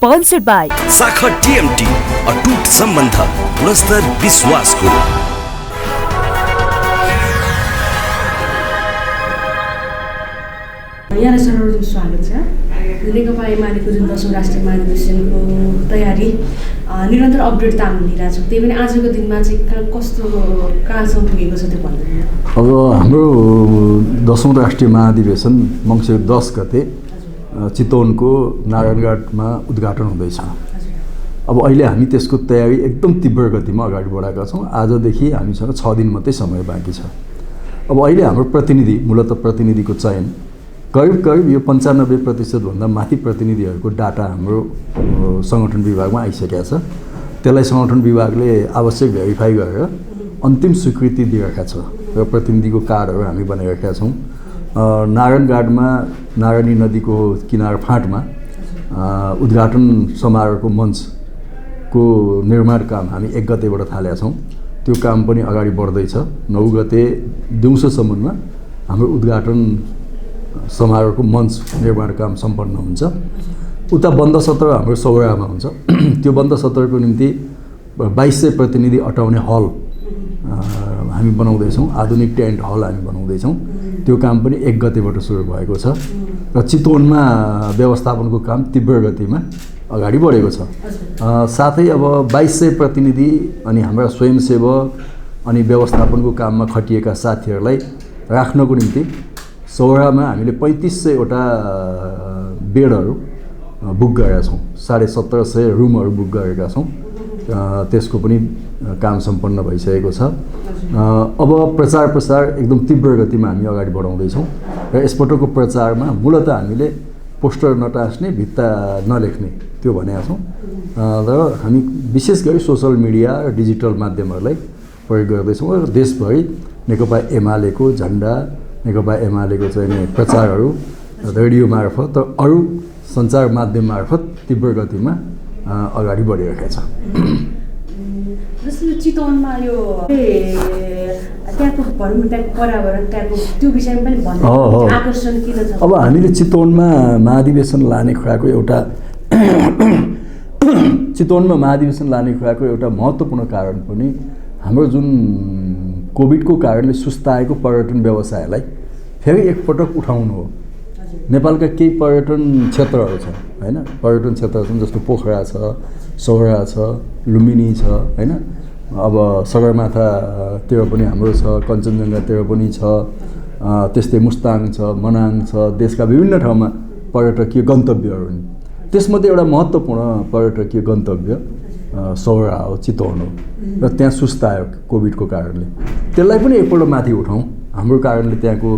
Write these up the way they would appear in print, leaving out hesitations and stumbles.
Sponsored by साखर टिएमटी, अटुट सम्बन्ध, गुणस्तर विश्वासको। यहाँलाई सर्वप्रथम स्वागत छ। नेकपा एमालेको जुन 10औं राष्ट्रिय महाधिवेशनको तयारी निरन्तर अपडेट त हामीले लिइरहेको छौँ। त्यही पनि आजको दिनमा चाहिँ कस्तो कहाँसम्म पुगेको छ त्यो भन्दैन। अब हाम्रो 10औं राष्ट्रिय महाधिवेशन मङ्सिर 10 गते चितवनको नारायणघाटमा उद्घाटन हुँदैछ। अब अहिले हामी त्यसको तयारी एकदम तीव्र गतिमा अगाडि बढाएका छौँ। आजदेखि हामीसँग 6 दिन मात्रै समय बाँकी छ। अब अहिले हाम्रो प्रतिनिधि, मूलतः प्रतिनिधिको चयन करिब यो 95% भन्दा माथि प्रतिनिधिहरूको डाटा हाम्रो सङ्गठन विभागमा आइसकेको छ। त्यसलाई सङ्गठन विभागले आवश्यक भेरिफाई गरेर अन्तिम स्वीकृति दिएका छ र प्रतिनिधिको कार्डहरू हामी बनाइरहेका छौँ। नारायणघाटमा नारायणी नदीको किनार फाँटमा उद्घाटन समारोहको मञ्चको निर्माण काम हामी 1 गतेबाट थालेका छौँ। त्यो काम पनि अगाडि बढ्दैछ। 9 गते दिउँसोसम्ममा हाम्रो उद्घाटन समारोहको मञ्च निर्माण काम सम्पन्न हुन्छ। उता बन्द सत्र हाम्रो सौरामा हुन्छ। त्यो बन्द सत्रको निम्ति 2200 प्रतिनिधि अटाउने हल हामी बनाउँदैछौँ। आधुनिक टेन्ट हल हामी बनाउँदैछौँ। त्यो काम पनि 1 गतेबाट सुरु भएको छ र चितवनमा व्यवस्थापनको काम तीव्र गतिमा अगाडि बढेको छ। साथै अब 2200 प्रतिनिधि अनि हाम्रा स्वयंसेवक अनि व्यवस्थापनको काममा खटिएका साथीहरूलाई राख्नको निम्ति सौरामा हामीले 3500वटा बेडहरू बुक गरेका छौँ। 1750 रुमहरू बुक गरेका छौँ। त्यसको पनि काम सम्पन्न भइसकेको छ। अब प्रचार प्रसार एकदम तीव्र गतिमा हामी अगाडि बढाउँदैछौँ र यसपटकको प्रचारमा मूलतः हामीले पोस्टर नटास्ने, भित्ता नलेख्ने त्यो भनेका छौँ र हामी विशेष गरी सोसल मिडिया र डिजिटल माध्यमहरूलाई प्रयोग गर्दैछौँ र देशभरि नेकपा एमालेको झन्डा, नेकपा एमालेको चाहिँ प्रचारहरू रेडियो मार्फत र अरू सञ्चार माध्यम मार्फत तीव्र गतिमा अगाडि बढिरहेको छ। जस्तो चितवनमा यो त्यहाँको भनौँ न त्यहाँको पर्यावरण त्यहाँको त्यो विषयमा पनि भन्नु आकर्षण किन छ? अब हामीले चितवनमा महाधिवेशन लाने कुराको एउटा महत्त्वपूर्ण कारण पनि हाम्रो जुन कोभिडको कारणले सुस्ताएको पर्यटन व्यवसायलाई फेरि एकपटक उठाउनु हो। नेपालका केही पर्यटन क्षेत्रहरू छ हैन, पर्यटन क्षेत्रहरू छन् जस्तो पोखरा छ, सौरा छ, लुम्बिनी छ हैन। अब सगरमाथातिर पनि हाम्रो छ, कञ्चनजङ्घातिर पनि छ, त्यस्तै मुस्ताङ छ, मनाङ छ। देशका विभिन्न ठाउँमा पर्यटकीय गन्तव्यहरू हुन्। त्यसमध्ये एउटा महत्त्वपूर्ण पर्यटकीय गन्तव्य सौरा हो, चितवन हो र त्यहाँ सुस्तायो कोभिडको कारणले। त्यसलाई पनि एकपल्ट माथि उठाउँ, हाम्रो कारणले त्यहाँको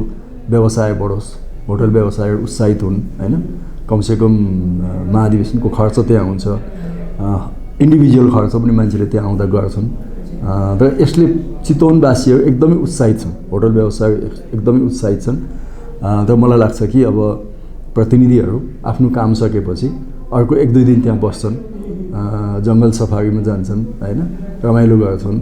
व्यवसाय बढोस्, होटल व्यवसाय उत्साहित हुन् हैन। कमसेकम महाधिवेशनको खर्च त्यहाँ हुन्छ, इन्डिभिजुअल खर्च पनि मान्छेले त्यहाँ आउँदा गर्छन् र यसले चितवनवासीहरू एकदमै उत्साहित छन्, होटल व्यवसाय एकदमै उत्साहित छन्। र मलाई लाग्छ कि अब प्रतिनिधिहरू आफ्नो काम सकेपछि अर्को 1-2 दिन त्यहाँ बस्छन्, जङ्गल सफारीमा जान्छन् हैन, रमाइलो गर्छन्।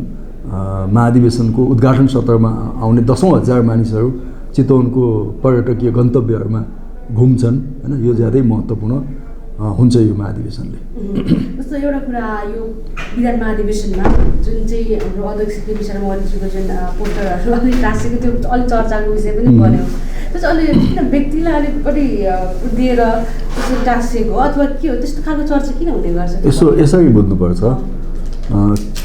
महाधिवेशनको उद्घाटन सत्रमा आउने 10,000 मानिसहरू चितवनको पर्यटकीय गन्तव्यहरूमा घुम्छन् हैन। यो ज्यादै महत्त्वपूर्ण हुन्छ यो महाधिवेशनले। जस्तो एउटा कुरा, यो विधान महाधिवेशनमा जुन चाहिँ हाम्रो अध्यक्षको विषयमा अध्यक्षको जुन पोस्टरहरू अलिक टाँसेको त्यो अलिक चर्चाको विषय पनि बन्यो। त्यो चाहिँ अलिक किन व्यक्तिलाई अलिकति दिएर त्यसो टाँसेको अथवा के हो, त्यस्तो खालको चर्चा किन हुने गर्छ? यसरी बुझ्नुपर्छ।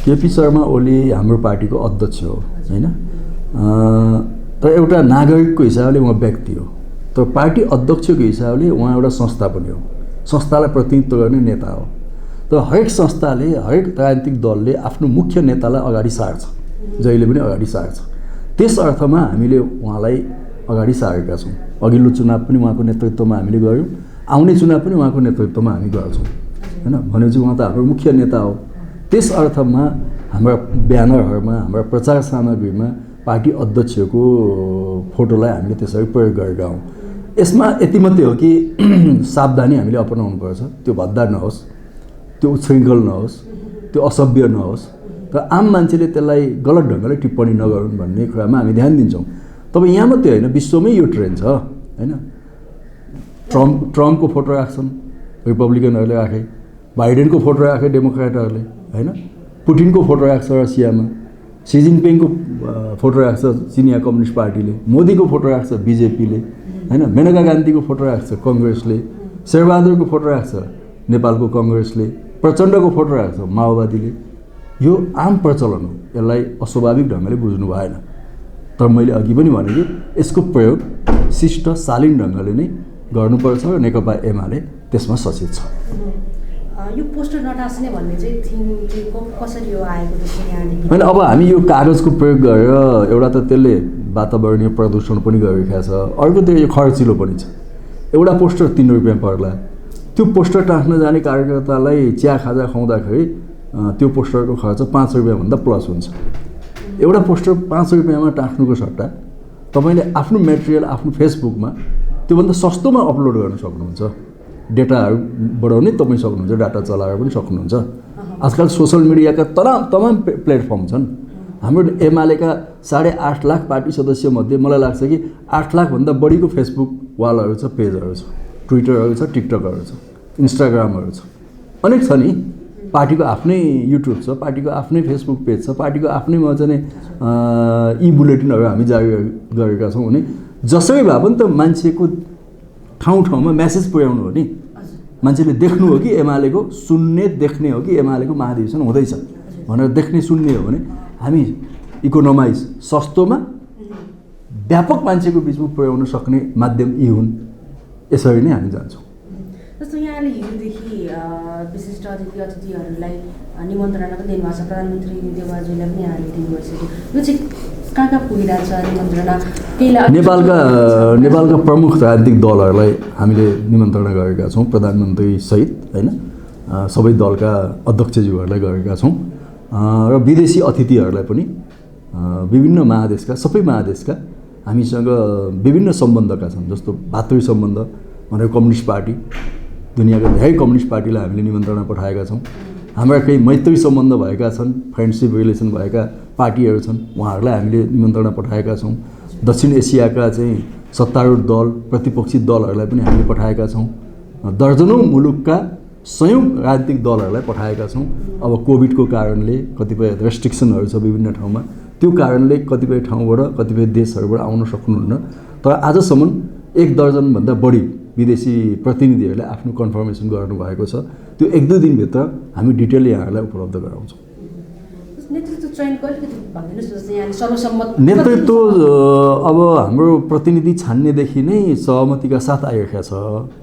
केपी शर्मा ओली हाम्रो पार्टीको अध्यक्ष हो हैन, तर एउटा नागरिकको हिसाबले उहाँ व्यक्ति हो। तर पार्टी अध्यक्षको हिसाबले उहाँ एउटा संस्था पनि हो, संस्थालाई प्रतिनिधित्व गर्ने नेता हो। तर हरेक संस्थाले, हरेक राजनीतिक दलले आफ्नो मुख्य नेतालाई अगाडि सार्छ, जहिले पनि अगाडि सार्छ। त्यस अर्थमा हामीले उहाँलाई अगाडि सारेका छौँ। अघिल्लो चुनाव पनि उहाँको नेतृत्वमा हामीले गऱ्यौँ, आउने चुनाव पनि उहाँको नेतृत्वमा हामी गर्छौँ हैन। भनेपछि उहाँ त हाम्रो मुख्य नेता हो। त्यस अर्थमा हाम्रा ब्यानरहरूमा, हाम्रा प्रचार सामग्रीमा पार्टी अध्यक्षको फोटोलाई हामीले त्यसरी प्रयोग गरेका हौँ। यसमा यति मात्रै हो कि सावधानी हामीले अपनाउनुपर्छ। त्यो भद्दा नहोस्, त्यो उच्छृङ्खल नहोस्, त्यो असभ्य नहोस् र आम मान्छेले त्यसलाई गलत ढङ्गले टिप्पणी नगरून् भन्ने कुरामा हामी ध्यान दिन्छौँ। तब यहाँ मात्रै होइन, विश्वमै यो ट्रेन्ड छ हैन। ट्रम्पको फोटो राख्छन्, रिपब्लिकनहरूले राखे, बाइडेनको फोटो राखे डेमोक्रेटहरूले होइन, पुटिनको फोटो राख्छ रसियामा, सी जिनपिङको फोटो राख्छ चिनिया कम्युनिस्ट पार्टीले, मोदीको फोटो राख्छ बिजेपीले होइन, मेनका गान्धीको फोटो राख्छ कङ्ग्रेसले, शेरबहादुरको फोटो राख्छ नेपालको कङ्ग्रेसले, प्रचण्डको फोटो राख्छ माओवादीले। यो आम प्रचलन हो, यसलाई अस्वाभाविक ढङ्गले बुझ्नु भएन। तर मैले अघि पनि भने कि यसको प्रयोग शिष्ट शालीन ढङ्गले नै गर्नुपर्छ र नेकपा एमाले त्यसमा सचेत छ। यो पोस्टर नटास्ने भन्ने चाहिँ थिम कसरी हो आएको जस्तो यहाँदेखि? होइन, अब हामी यो कागजको प्रयोग गरेर एउटा त त्यसले वातावरणीय प्रदूषण पनि गरिरहेको छ, अर्को त्यो यो खर्चिलो पनि छ। एउटा पोस्टर 3 रुपियाँ पर्ला, त्यो पोस्टर टाँस्न जाने कार्यकर्तालाई चिया खाजा खुवाउँदाखेरि त्यो पोस्टरको खर्च 5 रुपियाँभन्दा प्लस हुन्छ। एउटा पोस्टर 5 रुपियाँमा टाँस्नुको सट्टा तपाईँले आफ्नो मेटेरियल आफ्नो फेसबुकमा त्योभन्दा सस्तोमा अपलोड गर्न सक्नुहुन्छ। डेटाहरू बढाउनै तपाईँ सक्नुहुन्छ, डाटा चलाएर पनि सक्नुहुन्छ। आजकल सोसल मिडियाका तमाम प्लेटफर्म छन्। हाम्रो एमालेका 8.5 लाख पार्टी सदस्यमध्ये मलाई लाग्छ कि 8 लाखभन्दा बढीको फेसबुक वालहरू छ, पेजहरू छ, ट्विटरहरू छ, टिकटकहरू छ, इन्स्टाग्रामहरू छ, अनेक छ नि। पार्टीको आफ्नै युट्युब छ, पार्टीको आफ्नै फेसबुक पेज छ, पार्टीको आफ्नै चाहिँ ई बुलेटिनहरू हामी जारी गरेका छौँ भने जसरी भए पनि त मान्छेको ठाउँमा मेसेज पुर्याउनु हो नि। मान्छेले देख्नु हो कि एमालेको, सुन्ने देख्ने हो कि एमालेको महाधिवेशन हुँदैछ भनेर देख्ने सुन्ने हो भने हामी इकोनोमाइज सस्तोमा व्यापक मान्छेको बिचमा पुर्याउन सक्ने माध्यम यी हुन्। यसरी नै हामी जान्छौँ। जस्तो यहाँले हिजोदेखि विशिष्ट अतिथिहरूलाई निमन्त्रणा पनि दिनुभएको छ, प्रधानमन्त्री देवाजीलाई पनि यहाँले दिनुभइसक्यो। यो चाहिँ कहाँ पुगिरहेको छ निमन्त्रणा? नेपालका प्रमुख राजनीतिक दलहरूलाई हामीले निमन्त्रणा गरेका छौँ, प्रधानमन्त्री सहित होइन, सबै दलका अध्यक्षज्यूहरूलाई गरेका छौँ र विदेशी अतिथिहरूलाई पनि विभिन्न महादेशका, सबै महादेशका हामीसँग विभिन्न सम्बन्धका छन्। जस्तो भातृ सम्बन्ध भनेर कम्युनिस्ट पार्टी, दुनियाँका धेरै कम्युनिस्ट पार्टीलाई हामीले निमन्त्रणा पठाएका छौँ। हाम्रा केही मैत्री सम्बन्ध भएका छन्, फ्रेन्डसिप रिलेसन भएका पार्टीहरू छन्, उहाँहरूलाई हामीले निमन्त्रणा पठाएका छौँ। दक्षिण एसियाका चाहिँ सत्तारूढ दल, प्रतिपक्षी दलहरूलाई पनि हामीले पठाएका छौँ। दर्जनौँ मुलुकका सयौँ राजनीतिक दलहरूलाई पठाएका छौँ। अब कोभिडको कारणले कतिपय रेस्ट्रिक्सनहरू छ विभिन्न ठाउँमा, त्यो कारणले कतिपय ठाउँबाट, कतिपय देशहरूबाट आउन सक्नुहुन्न। तर आजसम्म 1 दर्जनभन्दा बढी विदेशी प्रतिनिधिहरूले आफ्नो कन्फर्मेसन गर्नुभएको छ। त्यो 1-2 दिनभित्र हामी डिटेल यहाँहरूलाई उपलब्ध गराउँछौँ। नेतृत्व चयनको अलिकति भनिदिनुहोस् न, जस्तै यहाँले सर्वसम्मत नेतृत्व अब हाम्रो प्रतिनिधि छान्नेदेखि नै सहमतिका साथ आइरहेको छ।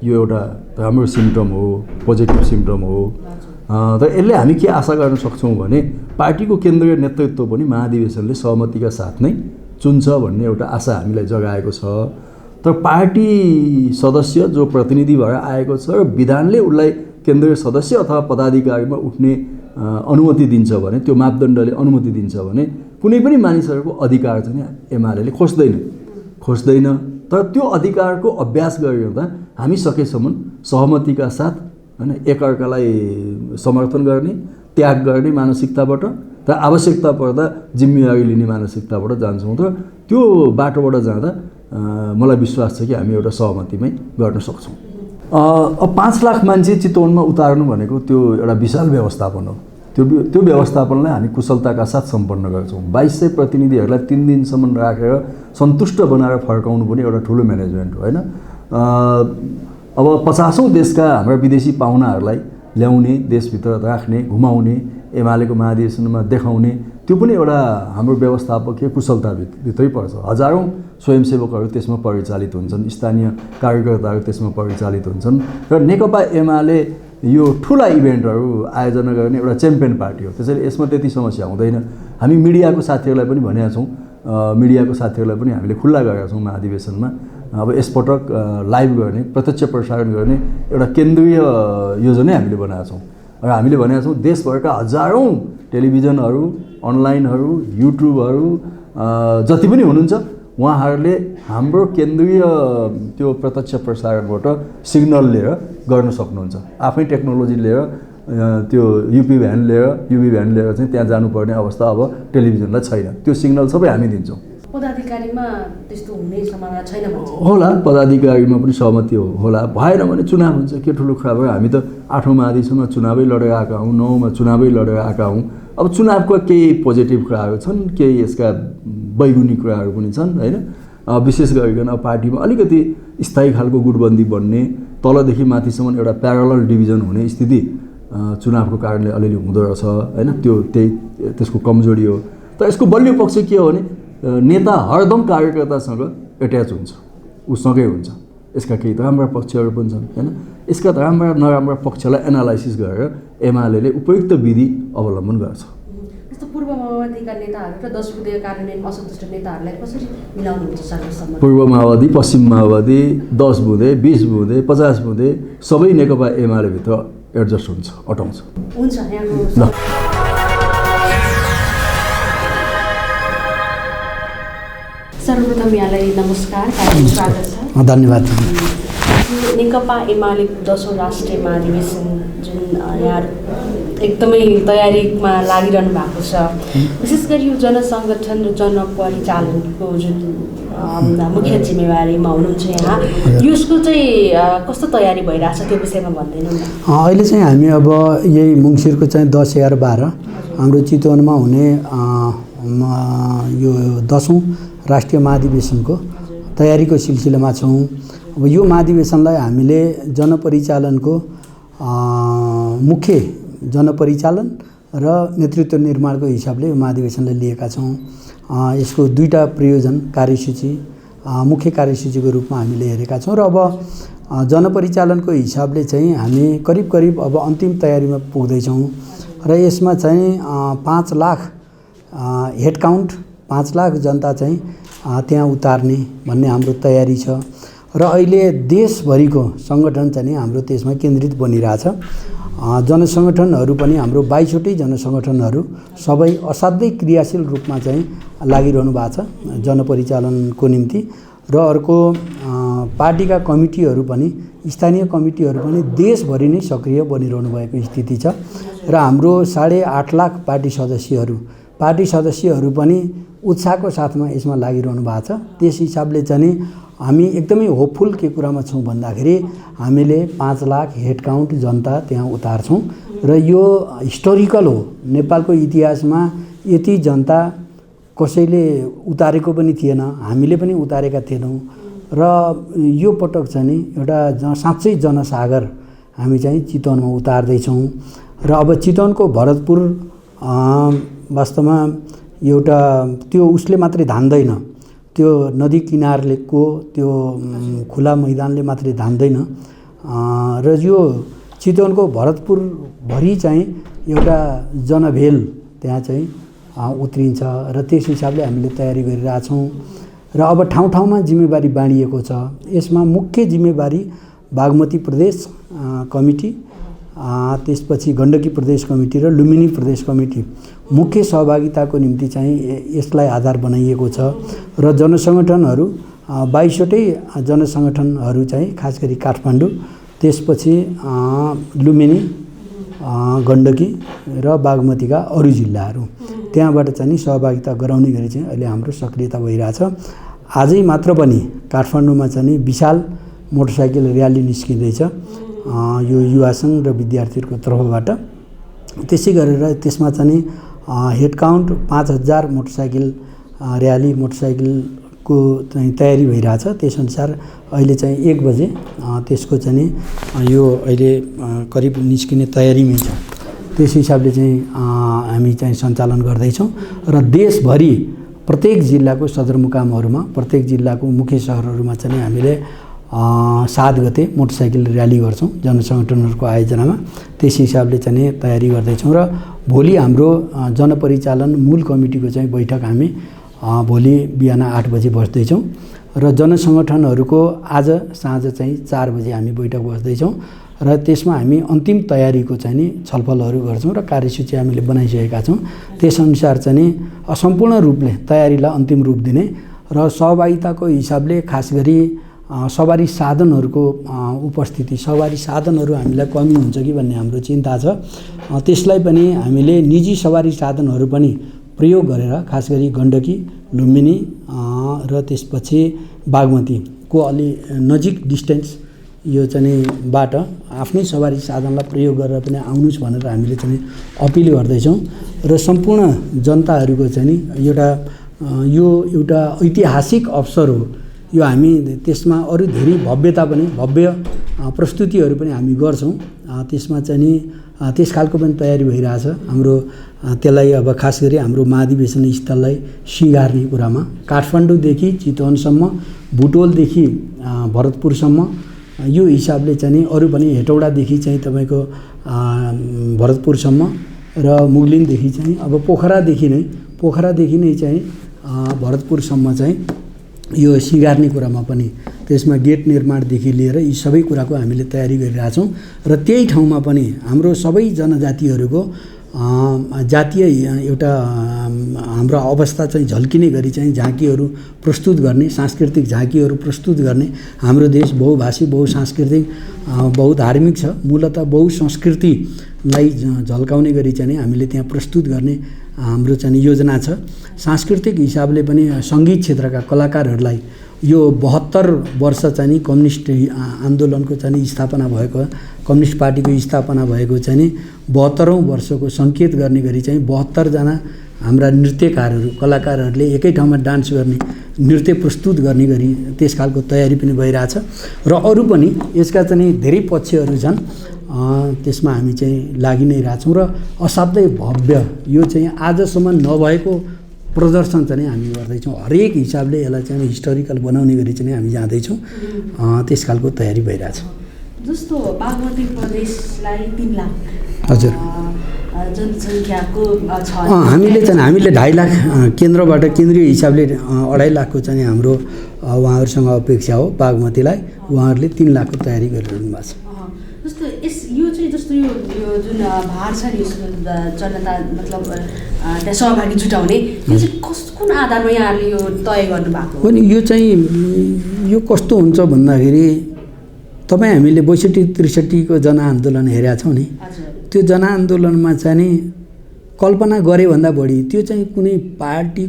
यो एउटा राम्रो सिम्टम हो, पोजिटिभ सिम्टम हो। तर यसले हामी के आशा गर्न सक्छौँ भने पार्टीको केन्द्रीय नेतृत्व पनि महाधिवेशनले सहमतिका साथ नै चुन्छ भन्ने एउटा आशा हामीलाई जगाएको छ। तर पार्टी सदस्य जो प्रतिनिधि भएर आएको छ र विधानले उसलाई केन्द्रीय सदस्य अथवा पदाधिकारीमा उठ्ने अनुमति दिन्छ भने, त्यो मापदण्डले अनुमति दिन्छ भने कुनै पनि मानिसहरूको अधिकार चाहिँ एमाले खोज्दैन। तर त्यो अधिकारको अभ्यास गरिरहँदा हामी सकेसम्म सहमतिका साथ होइन, एकअर्कालाई समर्थन गर्ने, त्याग गर्ने मानसिकताबाट र आवश्यकता पर्दा जिम्मेवारी लिने मानसिकताबाट जान्छौँ। र त्यो बाटोबाट जाँदा मलाई विश्वास छ कि हामी एउटा सहमतिमै गर्न सक्छौँ। अब 5 लाख मान्छे चितवनमा उतार्नु भनेको त्यो एउटा विशाल व्यवस्थापन हो। त्यो व्यवस्थापनलाई हामी कुशलताका साथ सम्पन्न गर्छौँ। 2200 प्रतिनिधिहरूलाई 3 दिनसम्म राखेर सन्तुष्ट बनाएर फर्काउनु पनि एउटा ठुलो म्यानेजमेन्ट हो होइन। अब 50औँ देशका हाम्रा विदेशी पाहुनाहरूलाई ल्याउने, देशभित्र राख्ने, घुमाउने, एमालेको महाधिवेशनमा देखाउने, त्यो पनि एउटा हाम्रो व्यवस्थापकीय कुशलताभित्रै पर्छ। हजारौँ स्वयंसेवकहरू त्यसमा परिचालित हुन्छन्, स्थानीय कार्यकर्ताहरू त्यसमा परिचालित हुन्छन् र नेकपा एमाले यो ठुला इभेन्टहरू आयोजना गर्ने एउटा च्याम्पियन पार्टी हो। त्यसैले यसमा त्यति समस्या हुँदैन। हामी मिडियाको साथीहरूलाई पनि भनेका छौँ, मिडियाको साथीहरूलाई पनि हामीले खुल्ला गरेका छौँ महाधिवेशनमा। अब यसपटक लाइभ गर्ने, प्रत्यक्ष प्रसारण गर्ने एउटा केन्द्रीय योजना हामीले बनाएका छौँ र हामीले भनेका छौँ देशभरका हजारौँ टेलिभिजनहरू, अनलाइनहरू, युट्युबहरू जति पनि हुनुहुन्छ उहाँहरूले हाम्रो केन्द्रीय त्यो प्रत्यक्ष प्रसारणबाट सिग्नल लिएर गर्न सक्नुहुन्छ। आफै टेक्नोलोजी लिएर त्यो युपी भ्यान लिएर चाहिँ त्यहाँ जानुपर्ने अवस्था अब टेलिभिजनलाई छैन। त्यो सिग्नल सबै हामी दिन्छौँ। पदाधिकारीमा त्यस्तो हुने सम्भावना छैन भन्छ। होला, पदाधिकारीमा पनि सहमति होला। भएन भने चुनाव हुन्छ, के ठुलो कुरा भयो। हामी त 8औं महाधिवेशनमा चुनावै लडेर आएका हौँ, 9औंमा चुनावै लडेर आएका हौँ। अब चुनावको केही पोजिटिभ कुराहरू छन्, केही यसका वैगुनिक कुराहरू पनि छन् होइन। विशेष गरिकन अब पार्टीमा अलिकति स्थायी खालको गुटबन्दी बन्ने, तलदेखि माथिसम्म एउटा प्यारलल डिभिजन हुने स्थिति चुनावको कारणले अलिअलि हुँदो रहेछ होइन। त्यसको कमजोरी हो। त यसको बलियो पक्ष के हो भने नेता हरदम कार्यकर्तासँग एट्याच हुन्छ, उसँगै हुन्छ। यसका केही त राम्रा पक्षहरू पनि छन् होइन। यसका राम्रा नराम्रा पक्षलाई एनालाइसिस गरेर एमाले उपयुक्त विधि अवलम्बन गर्छ। जस्तो पूर्व माओवादीका नेताहरू र 10 बुँदे कार्यान्वयन असन्तुष्ट नेताहरूलाई कसरी मिलाउनुहुन्छ सर्वसम्मत? पूर्व माओवादी, पश्चिम माओवादी, 10 बुँदे, 20 बुँदे, 50 बुँदे सबै नेकपा एमाले भित्र एडजस्ट हुन्छ, अटाउँछ। हुन्छ, यहाँको सर्वप्रथम यहाँलाई नमस्कार, कार्यक्रममा स्वागत छ। धन्यवाद। नेकपा एमाले 10औं राष्ट्रिय महाधिवेशन जुन यहाँ एकदमै तयारीमा लागिरहनु भएको छ, विशेष गरी यो जनसङ्गठन र जनपरिचालनको जुन मुख्य जिम्मेवारीमा हुनुहुन्छ यहाँ, यसको चाहिँ कस्तो तयारी भइरहेछ त्यो विषयमा भनिदिनु न। अहिले चाहिँ हामी अब यही मङ्सिरको चाहिँ 10, 11, 12 हाम्रो चितवनमा हुने यो 10औं राष्ट्रिय महाधिवेशनको तयारीको सिलसिलामा छौँ। अब यो महाधिवेशनलाई हामीले जनपरिचालनको मुख्य जनपरिचालन र नेतृत्व निर्माणको हिसाबले यो महाधिवेशनलाई लिएका छौँ। यसको 2टा प्रयोजन कार्यसूची, मुख्य कार्यसूचीको रूपमा हामीले हेरेका छौँ र अब जनपरिचालनको हिसाबले चाहिँ हामी करिब अब अन्तिम तयारीमा पुग्दैछौँ र यसमा चाहिँ 5 लाख हेड काउन्ट, 5 लाख जनता चाहिँ त्यहाँ उतार्ने भन्ने हाम्रो तयारी छ र अहिले देशभरिको सङ्गठन चाहिँ हाम्रो त्यसमा केन्द्रित बनिरहेछ। जनसङ्गठनहरू पनि हाम्रो 22वटै जनसङ्गठनहरू सबै असाध्यै क्रियाशील रूपमा चाहिँ लागिरहनु भएको छ जनपरिचालनको निम्ति र अर्को पार्टीका कमिटीहरू पनि, स्थानीय कमिटीहरू पनि देशभरि नै सक्रिय बनिरहनु भएको स्थिति छ र हाम्रो 8.5 लाख पार्टी सदस्यहरू पनि उत्साहको साथमा यसमा लागिरहनु भएको छ। त्यस हिसाबले चाहिँ हामी एकदमै होपफुल के कुरामा छौँ भन्दाखेरि हामीले 5 लाख हेड काउन्ट जनता त्यहाँ उतार्छौँ र यो हिस्टोरिकल हो। नेपालको इतिहासमा यति जनता कसैले उतारेको पनि थिएन, हामीले पनि उतारेका थिएनौँ र यो पटक चाहिँ एउटा साँच्चै जनसागर हामी चाहिँ चितवनमा उतार्दैछौँ र अब चितवनको भरतपुर वास्तवमा एउटा त्यो उसले मात्रै धान्दैन, त्यो नदी किनारको त्यो खुला मैदानले मात्रै धान्दैन र यो चितवनको भरतपुरभरि चाहिँ एउटा जनभेल त्यहाँ चाहिँ उत्रिन्छ र त्यस हिसाबले हामीले तयारी गरिरहेछौँ र अब ठाउँ ठाउँमा जिम्मेवारी बाँडिएको छ। यसमा मुख्य जिम्मेवारी बागमती प्रदेश कमिटी, त्यसपछि गण्डकी प्रदेश कमिटी र लुम्बिनी प्रदेश कमिटी मुख्य सहभागिताको निम्ति चाहिँ यसलाई आधार बनाइएको छ र जनसङ्गठनहरू 22वटै जनसङ्गठनहरू चाहिँ खास गरी काठमाडौँ, त्यसपछि लुम्बिनी, गण्डकी र बागमतीका अरू जिल्लाहरू त्यहाँबाट चाहिँ सहभागिता गराउने गरी चाहिँ अहिले हाम्रो सक्रियता भइरहेछ। आजै मात्र पनि काठमाडौँमा चाहिँ विशाल मोटरसाइकल र्याली निस्किँदैछ यो युवा सङ्घ र विद्यार्थीहरूको तर्फबाट। त्यसै गरेर त्यसमा चाहिँ हेड काउन्ट 5000 मोटरसाइकल र्याली मोटरसाइकलको चाहिँ तयारी भइरहेछ। त्यसअनुसार अहिले चाहिँ 1 बजे त्यसको चाहिँ यो अहिले करिब निस्किने तयारीमै छ। त्यस हिसाबले चाहिँ हामी चाहिँ सञ्चालन गर्दैछौँ र देशभरि प्रत्येक जिल्लाको सदरमुकामहरूमा, प्रत्येक जिल्लाको मुख्य सहरहरूमा चाहिँ हामीले 7 गते मोटरसाइकल र्याली गर्छौँ जनसङ्गठनहरूको आयोजनामा। त्यस हिसाबले चाहिँ तयारी गर्दैछौँ र भोलि हाम्रो जनपरिचालन मूल कमिटीको चाहिँ बैठक हामी भोलि बिहान 8 बजे बस्दैछौँ र जनसङ्गठनहरूको आज साँझ चाहिँ 4 बजे हामी बैठक बस्दैछौँ र त्यसमा हामी अन्तिम तयारीको चाहिँ नि छलफलहरू गर्छौँ र कार्यसूची हामीले बनाइसकेका छौँ। त्यसअनुसार चाहिँ सम्पूर्ण रूपले तयारीलाई अन्तिम रूप दिने र सहभागिताको हिसाबले खास गरी सवारी साधनहरूको उपस्थिति, सवारी साधनहरू हामीलाई कमी हुन्छ कि भन्ने हाम्रो चिन्ता छ। त्यसलाई पनि हामीले निजी सवारी साधनहरू पनि प्रयोग गरेर खास गरी गण्डकी लुम्बिनी र त्यसपछि बागमतीको अलि नजिक डिस्टेन्स यो चाहिँ बाट आफ्नै सवारी साधनलाई प्रयोग गरेर पनि आउनुहोस् भनेर हामीले चाहिँ अपिल गर्दैछौँ र सम्पूर्ण जनताहरूको चाहिँ यो एउटा ऐतिहासिक अवसर हो। यो हामी त्यसमा अरू धेरै भव्य प्रस्तुतिहरू पनि हामी गर्छौँ। त्यसमा चाहिँ त्यस खालको पनि तयारी भइरहेछ हाम्रो। त्यसलाई अब खास गरी हाम्रो महाधिवेशन स्थललाई सिँगार्ने कुरामा काठमाडौँदेखि चितवनसम्म, बुटवलदेखि भरतपुरसम्म यो हिसाबले चाहिँ अरू पनि हेटौडादेखि चाहिँ तपाईँको भरतपुरसम्म र मुगलिनदेखि चाहिँ अब पोखरादेखि नै चाहिँ भरतपुरसम्म चाहिँ यो सिँगार्ने कुरामा पनि त्यसमा गेट निर्माणदेखि लिएर यी सबै कुराको हामीले तयारी गरिरहेछौँ र त्यही ठाउँमा पनि हाम्रो सबै जनजातिहरूको जातीय एउटा हाम्रो अवस्था चाहिँ झल्किने गरी चाहिँ झाँकीहरू प्रस्तुत गर्ने, सांस्कृतिक झाँकीहरू प्रस्तुत गर्ने। हाम्रो देश बहुभाषी, बहुसांस्कृतिक, बहुधार्मिक छ। मूलतः बहुसंस्कृतिलाई झल्काउने गरी चाहिँ हामीले त्यहाँ प्रस्तुत गर्ने हाम्रो चाहिँ योजना छ। सांस्कृतिक हिसाबले पनि सङ्गीत क्षेत्रका कलाकारहरूलाई यो 72 वर्ष चाहिँ कम्युनिस्ट आन्दोलनको चाहिँ स्थापना भएको, कम्युनिस्ट पार्टीको स्थापना भएको चाहिँ 72औं वर्षको सङ्केत गर्ने गरी चाहिँ 72 जना हाम्रा नृत्यकारहरू, कलाकारहरूले एकै ठाउँमा डान्स गर्ने, नृत्य प्रस्तुत गर्ने गरी त्यस खालको तयारी पनि भइरहेछ र अरू पनि यसका चाहिँ धेरै पक्षहरू छन्। त्यसमा हामी चाहिँ लागि नै रहेछौँ र असाध्यै भव्य यो चाहिँ आजसम्म नभएको प्रदर्शन चाहिँ हामी गर्दैछौँ। हरेक हिसाबले यसलाई चाहिँ हिस्टोरिकल बनाउने गरी चाहिँ हामी जाँदैछौँ। त्यस खालको तयारी भइरहेछ। जस्तो बागमती प्रदेशलाई 3 लाख हजुर जनसङ्ख्याको छ। हामीले 2.5 लाख केन्द्रबाट, केन्द्रीय हिसाबले 2.5 लाखको चाहिँ हाम्रो उहाँहरूसँग अपेक्षा हो। बागमतीलाई उहाँहरूले 3 लाखको तयारी गरिरहनु भएको छ। जस्तो यो चाहिँ जस्तो यो जुन भार छ नि जनता मतलब त्यहाँ सहभागी जुटाउने, यो चाहिँ कुन आधारमा यहाँहरूले यो तय गर्नुभएको हो नि? यो चाहिँ यो कस्तो हुन्छ भन्दाखेरि तपाईँ हामीले 62-63 को जनआन्दोलन हेरेका छौँ नि। त्यो जनआन्दोलनमा चाहिँ कल्पना गरे भन्दा बढी त्यो चाहिँ कुनै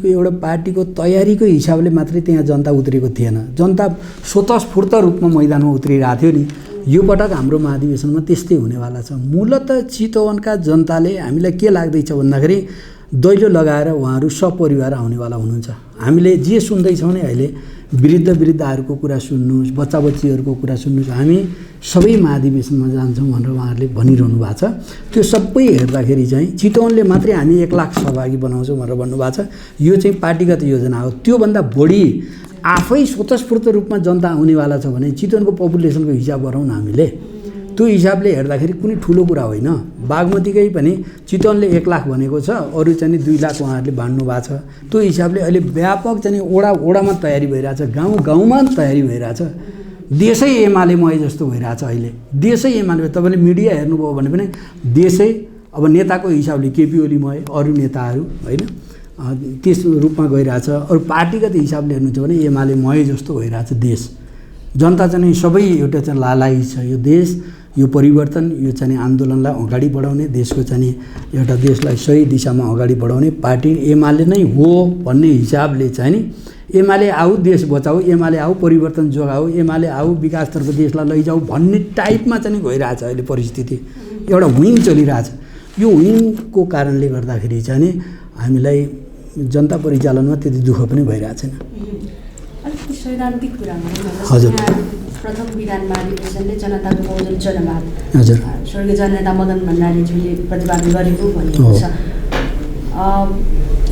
एउटा पार्टीको तयारीको हिसाबले मात्रै त्यहाँ जनता उत्रेको थिएन। जनता स्वतस्फूर्त रूपमा मैदानमा उत्रिरहेको थियो नि। यो पटक हाम्रो महाधिवेशनमा त्यस्तै हुनेवाला छ। मूलतः चितवनका जनताले हामीलाई के लाग्दैछ भन्दाखेरि दैलो लगाएर उहाँहरू सपरिवार आउनेवाला हुनुहुन्छ। हामीले जे सुन्दैछौँ नि अहिले वृद्धहरूको कुरा सुन्नुहोस्, बच्चाबच्चीहरूको कुरा सुन्नुहोस्, हामी सबै महाधिवेशनमा जान्छौँ भनेर उहाँहरूले भनिरहनु भएको छ। त्यो सबै हेर्दाखेरि चाहिँ चितवनले मात्रै हामी 1 लाख सहभागी बनाउँछौँ भनेर भन्नुभएको छ। यो चाहिँ पार्टीगत योजना हो। त्योभन्दा बढी आफै स्वतस्फूर्त रूपमा जनता आउनेवाला छ भने चितवनको पपुलेसनको हिसाब गरौँ न हामीले। त्यो हिसाबले हेर्दाखेरि कुनै ठुलो कुरा होइन। बागमतीकै पनि चितवनले 1 लाख भनेको छ, अरू चाहिँ 2 लाख उहाँहरूले बाँड्नु भएको छ। त्यो हिसाबले अहिले व्यापक चाहिँ ओडामा तयारी भइरहेछ, गाउँमा तयारी भइरहेछ। देशै एमालेमय जस्तो भइरहेछ अहिले। देशै एमाले, तपाईँले मिडिया हेर्नुभयो भने पनि देशै अब नेताको हिसाबले केपी ओलीमय, अरू नेताहरू होइन त्यस रूपमा गइरहेछ। अरू पार्टीगत हिसाबले हेर्नुहुन्छ भने एमालेमय जस्तो भइरहेछ देश। जनता चाहिँ सबै एउटा चाहिँ लालायित छ। यो देश, यो परिवर्तन, यो चाहिँ आन्दोलनलाई अगाडि बढाउने, देशको चाहिँ एउटा देशलाई सही दिशामा अगाडि बढाउने पार्टी एमाले नै हो भन्ने हिसाबले चाहिँ नि एमाले आऊ देश बचाऊ, एमाले आऊ परिवर्तन जोगाऊ, एमाले आऊ विकासतर्फ देशलाई लैजाऊ भन्ने टाइपमा चाहिँ गइरहेछ अहिले परिस्थिति। एउटा विङ चलिरहेछ। यो विङको कारणले गर्दाखेरि चाहिँ नि हामीलाई जनता परिचालनमा त्यति दुःख पनि भइरहेको छैन। अलिकति सैद्धान्तिक कुरामा हजुर, प्रथम विधान महाधिवेशनले जनताको बहुजन जनवाद हजुर स्वर्गीय जननेता मदन भण्डारीज्यूले प्रतिपादन गरेको भनेको छ।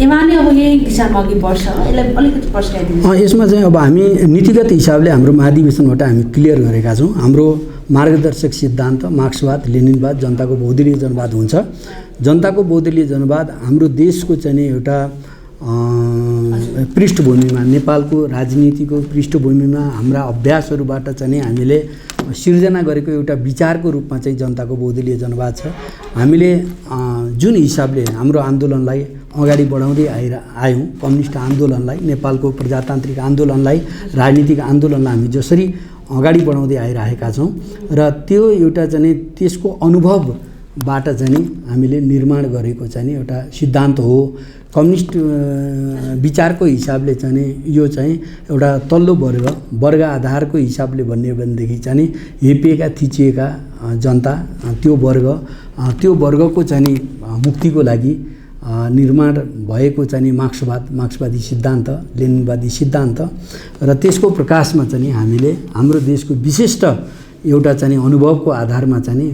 एमाले अब यही दिशामा अघि बढ्छ, यसलाई अलिकति प्रश्न यसमा चाहिँ अब हामी नीतिगत हिसाबले हाम्रो महाधिवेशनबाट हामी क्लियर गरेका छौँ। हाम्रो मार्गदर्शक सिद्धान्त मार्क्सवाद, लेनिनवाद, जनताको बहुदलीय जनवाद हुन्छ। जनताको बहुदलीय जनवाद हाम्रो देशको चाहिँ एउटा पृष्ठभूमिमा, नेपालको राजनीतिको पृष्ठभूमिमा हाम्रा अभ्यासहरूबाट चाहिँ हामीले सिर्जना गरेको एउटा विचारको रूपमा चाहिँ जनताको बहुदलीय जनवाद छ। हामीले जुन हिसाबले हाम्रो आन्दोलनलाई अगाडि बढाउँदै आयौँ, कम्युनिस्ट आन्दोलनलाई, नेपालको प्रजातान्त्रिक आन्दोलनलाई, राजनीतिक आन्दोलनलाई हामी जसरी अगाडि बढाउँदै आइरहेका छौँ र त्यो एउटा चाहिँ त्यसको अनुभव बाट चाहिँ नि हामीले निर्माण गरेको चाहिँ नि एउटा सिद्धान्त हो। कम्युनिस्ट विचारको हिसाबले चाहिँ नि यो चाहिँ एउटा तल्लो वर्ग आधारको हिसाबले भन्ने भनेदेखि चाहिँ नि हेपिएका थिचिएका जनता त्यो वर्गको चाहिँ नि मुक्तिको लागि निर्माण भएको चाहिँ नि मार्क्सवादी सिद्धान्त, लेनिनवादी सिद्धान्त र त्यसको प्रकाशमा चाहिँ नि हामीले हाम्रो देशको विशिष्ट एउटा चाहिँ नि अनुभवको आधारमा चाहिँ नि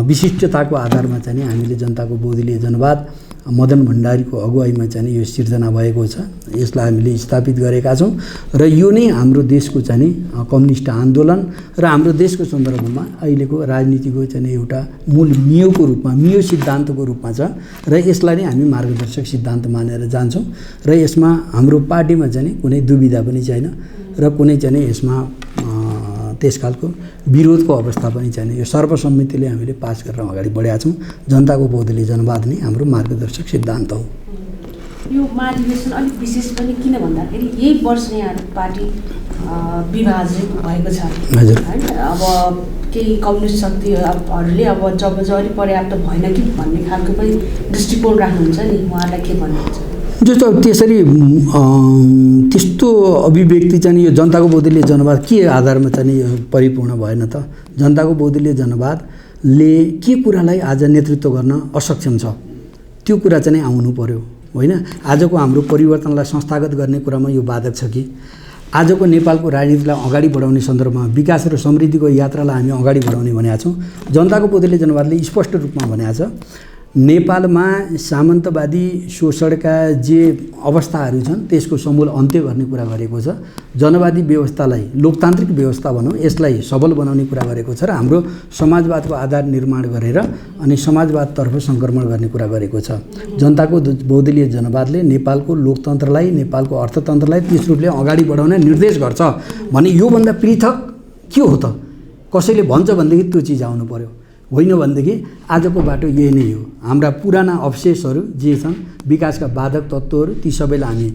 विशिष्टताको आधारमा चाहिँ नि हामीले जनताको बहुदलीय जनवाद मदन भण्डारीको अगुवाईमा चाहिँ यो सिर्जना भएको छ। यसलाई हामीले स्थापित गरेका छौँ र यो नै हाम्रो देशको चाहिँ नि कम्युनिस्ट आन्दोलन र हाम्रो देशको सन्दर्भमा अहिलेको राजनीतिको चाहिँ एउटा मूल मियो सिद्धान्तको रूपमा छ र यसलाई नै हामी मार्गदर्शक सिद्धान्त मानेर जान्छौँ र यसमा हाम्रो पार्टीमा चाहिँ कुनै दुविधा पनि छैन र कुनै चाहिँ यसमा त्यसकालको विरोधको अवस्था पनि छैन। यो सर्वसम्मतिले हामीले पास गरेर अगाडि बढेका छौँ। जनताको बहुदलीय जनवाद नै हाम्रो मार्गदर्शक सिद्धान्त हो। यो महाधिवेशन अलिक विशेष पनि किन भन्दाखेरि यही वर्ष यहाँ पार्टी विभाजित भएको छ हैन। अब केही कम्युनिस्ट शक्तिहरूले अब जब अलि पर्याप्त भएन कि भन्ने खालको पनि दृष्टिकोण राख्नुहुन्छ नि, उहाँलाई के भन्नुहुन्छ? जस्तो त्यसरी त्यस्तो अभिव्यक्ति चाहिँ यो जनताको बहुदलीय जनवाद के आधारमा चाहिँ परिपूर्ण भएन त? जनताको बहुदलीय जनवादले के कुरालाई आज नेतृत्व गर्न असक्षम छ त्यो कुरा चाहिँ आउनु पर्यो होइन। आजको हाम्रो परिवर्तनलाई संस्थागत गर्ने कुरामा यो बाधक छ कि आजको नेपालको राजनीतिलाई अगाडि बढाउने सन्दर्भमा विकास र समृद्धिको यात्रालाई हामी अगाडि बढाउने भनेका छौँ। जनताको बहुदलीय जनवादले स्पष्ट रूपमा भनेको छ नेपालमा सामन्तवादी शोषणका जे अवस्थाहरू छन् त्यसको समूल अन्त्य गर्ने कुरा गरेको छ। जनवादी व्यवस्थालाई लोकतान्त्रिक व्यवस्था भनौँ यसलाई सबल बनाउने कुरा गरेको छ र हाम्रो समाजवादको आधार निर्माण गरेर अनि समाजवादतर्फ सङ्क्रमण गर्ने कुरा गरेको छ। जनताको बहुदलीय जनवादले नेपालको लोकतन्त्रलाई नेपालको अर्थतन्त्रलाई त्यस रूपले अगाडि बढाउने निर्देश गर्छ भने योभन्दा पृथक के हो त? कसैले भन्छ भनेदेखि त्यो चिज आउनु पर्यो, होइन भनेदेखि आजको बाटो यही नै हो। हाम्रा पुराना अवशेषहरू जे छन् विकासका बाधक तत्त्वहरू ती सबैलाई हामी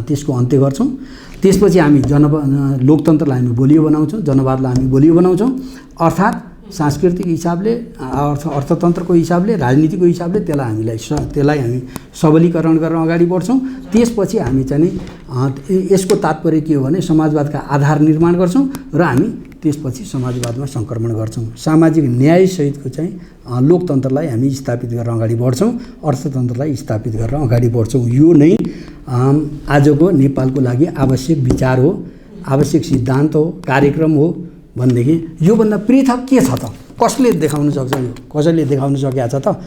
त्यसको अन्त्य गर्छौँ। त्यसपछि हामी लोकतन्त्रलाई हामी बलियो बनाउँछौँ, जनवादलाई हामी बलियो बनाउँछौँ। अर्थात् सांस्कृतिक हिसाबले अर्थतन्त्रको हिसाबले राजनीतिको हिसाबले त्यसलाई हामी सबलीकरण गरेर अगाडि बढ्छौँ। त्यसपछि हामी चाहिँ यसको तात्पर्य के हो भने समाजवादका आधार निर्माण गर्छौँ र हामी त्यसपछि समाजवादमा सङ्क्रमण गर्छौँ। सामाजिक न्यायसहितको चाहिँ लोकतन्त्रलाई हामी स्थापित गरेर अगाडि बढ्छौँ, अर्थतन्त्रलाई स्थापित गरेर अगाडि बढ्छौँ। यो नै आजको नेपालको लागि आवश्यक विचार हो, आवश्यक सिद्धान्त हो, कार्यक्रम हो भनेदेखि योभन्दा पृथक के छ त? कसले देखाउन सक्छ? यो कसैले देखाउन सकेको छ त?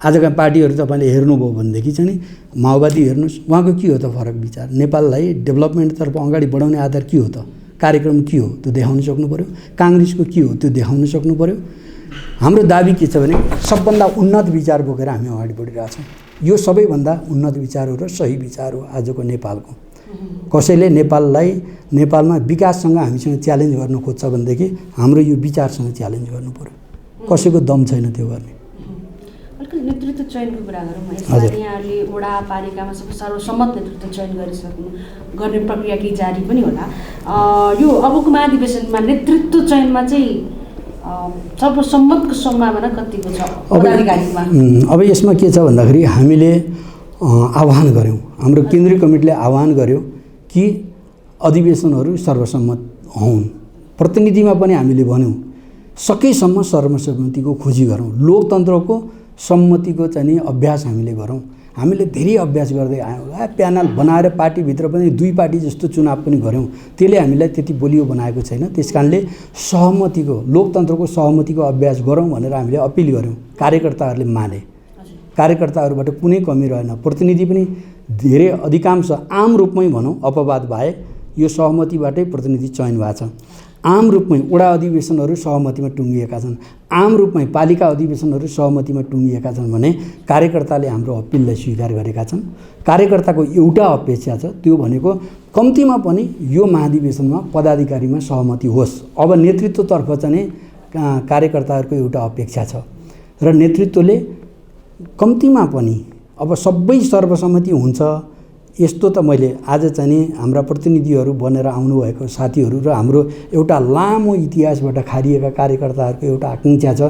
आजका पार्टीहरू तपाईँले हेर्नुभयो भनेदेखि चाहिँ नि माओवादी हेर्नुहोस्, उहाँको के हो त फरक विचार? नेपाललाई डेभलपमेन्टतर्फ अगाडि बढाउने आधार के हो त? कार्यक्रम के हो त्यो देखाउन सक्नु पर्यो। काङ्ग्रेसको के हो त्यो देखाउन सक्नु पर्यो। हाम्रो दाबी के छ भने सबभन्दा उन्नत विचार बोकेर हामी अगाडि बढिरहेछौँ। यो सबैभन्दा उन्नत विचार हो र सही विचार हो आजको नेपालको। कसैले नेपालमा विकाससँग हामीसँग च्यालेन्ज गर्न खोज्छ भनेदेखि हाम्रो यो विचारसँग च्यालेन्ज गर्नु पर्यो। कसैको दम छैन त्यो गर्ने। अलिकति नेतृत्व चयनको कुरा गरौँ। यसमा यहाँले वडा पालिकामा सर्वसम्मत नेतृत्व चयन गर्ने प्रक्रिया केही जारी पनि होला। यो अबको महाधिवेशनमा नेतृत्व चयनमा चाहिँ सर्वसम्मतको सम्भावना कतिको छ पदाधिकारीमा? अब यसमा के छ भन्दाखेरि हामीले आह्वान गऱ्यौँ, हाम्रो केन्द्रीय कमिटीले आह्वान गर्यो कि अधिवेशनहरू सर्वसम्मत हुन्। प्रतिनिधिमा पनि हामीले भन्यौँ सकेसम्म सर्वसम्मतिको खोजी गरौँ, लोकतन्त्रको सम्मतिको चाहिँ नि अभ्यास हामीले गरौँ। हामीले धेरै अभ्यास गर्दै आयौँ। प्यानल बनाएर पार्टीभित्र पनि 2 पार्टी जस्तो चुनाव पनि गऱ्यौँ, त्यसले हामीलाई त्यति बलियो बनाएको छैन। त्यस कारणले सहमतिको लोकतन्त्रको सहमतिको अभ्यास गरौँ भनेर हामीले अपिल गऱ्यौँ। कार्यकर्ताहरूले माने, कार्यकर्ताहरूबाट कुनै कमी रहेन। प्रतिनिधि पनि धेरै अधिकांश आम रूपमै भनौँ अपवाद बाहेक यो सहमतिबाटै प्रतिनिधि चयन भएको छ। आम रूपमै वडा अधिवेशनहरू सहमतिमा टुङ्गिएका छन्, आम रूपमै पालिका अधिवेशनहरू सहमतिमा टुङ्गिएका छन् भने कार्यकर्ताले हाम्रो अपिललाई स्वीकार गरेका छन्। कार्यकर्ताको एउटा अपेक्षा छ, त्यो भनेको कम्तीमा पनि यो महाधिवेशनमा पदाधिकारीमा सहमति होस्। अब नेतृत्वतर्फ चाहिँ कार्यकर्ताहरूको एउटा अपेक्षा छ र नेतृत्वले कम्तीमा पनि अब सबै सर्वसम्मति हुन्छ यस्तो त मैले आज चाहिँ नि हाम्रा प्रतिनिधिहरू बनेर आउनुभएको साथीहरू र हाम्रो एउटा लामो इतिहासबाट खारिएका कार्यकर्ताहरूको एउटा आकाङ्क्षा छ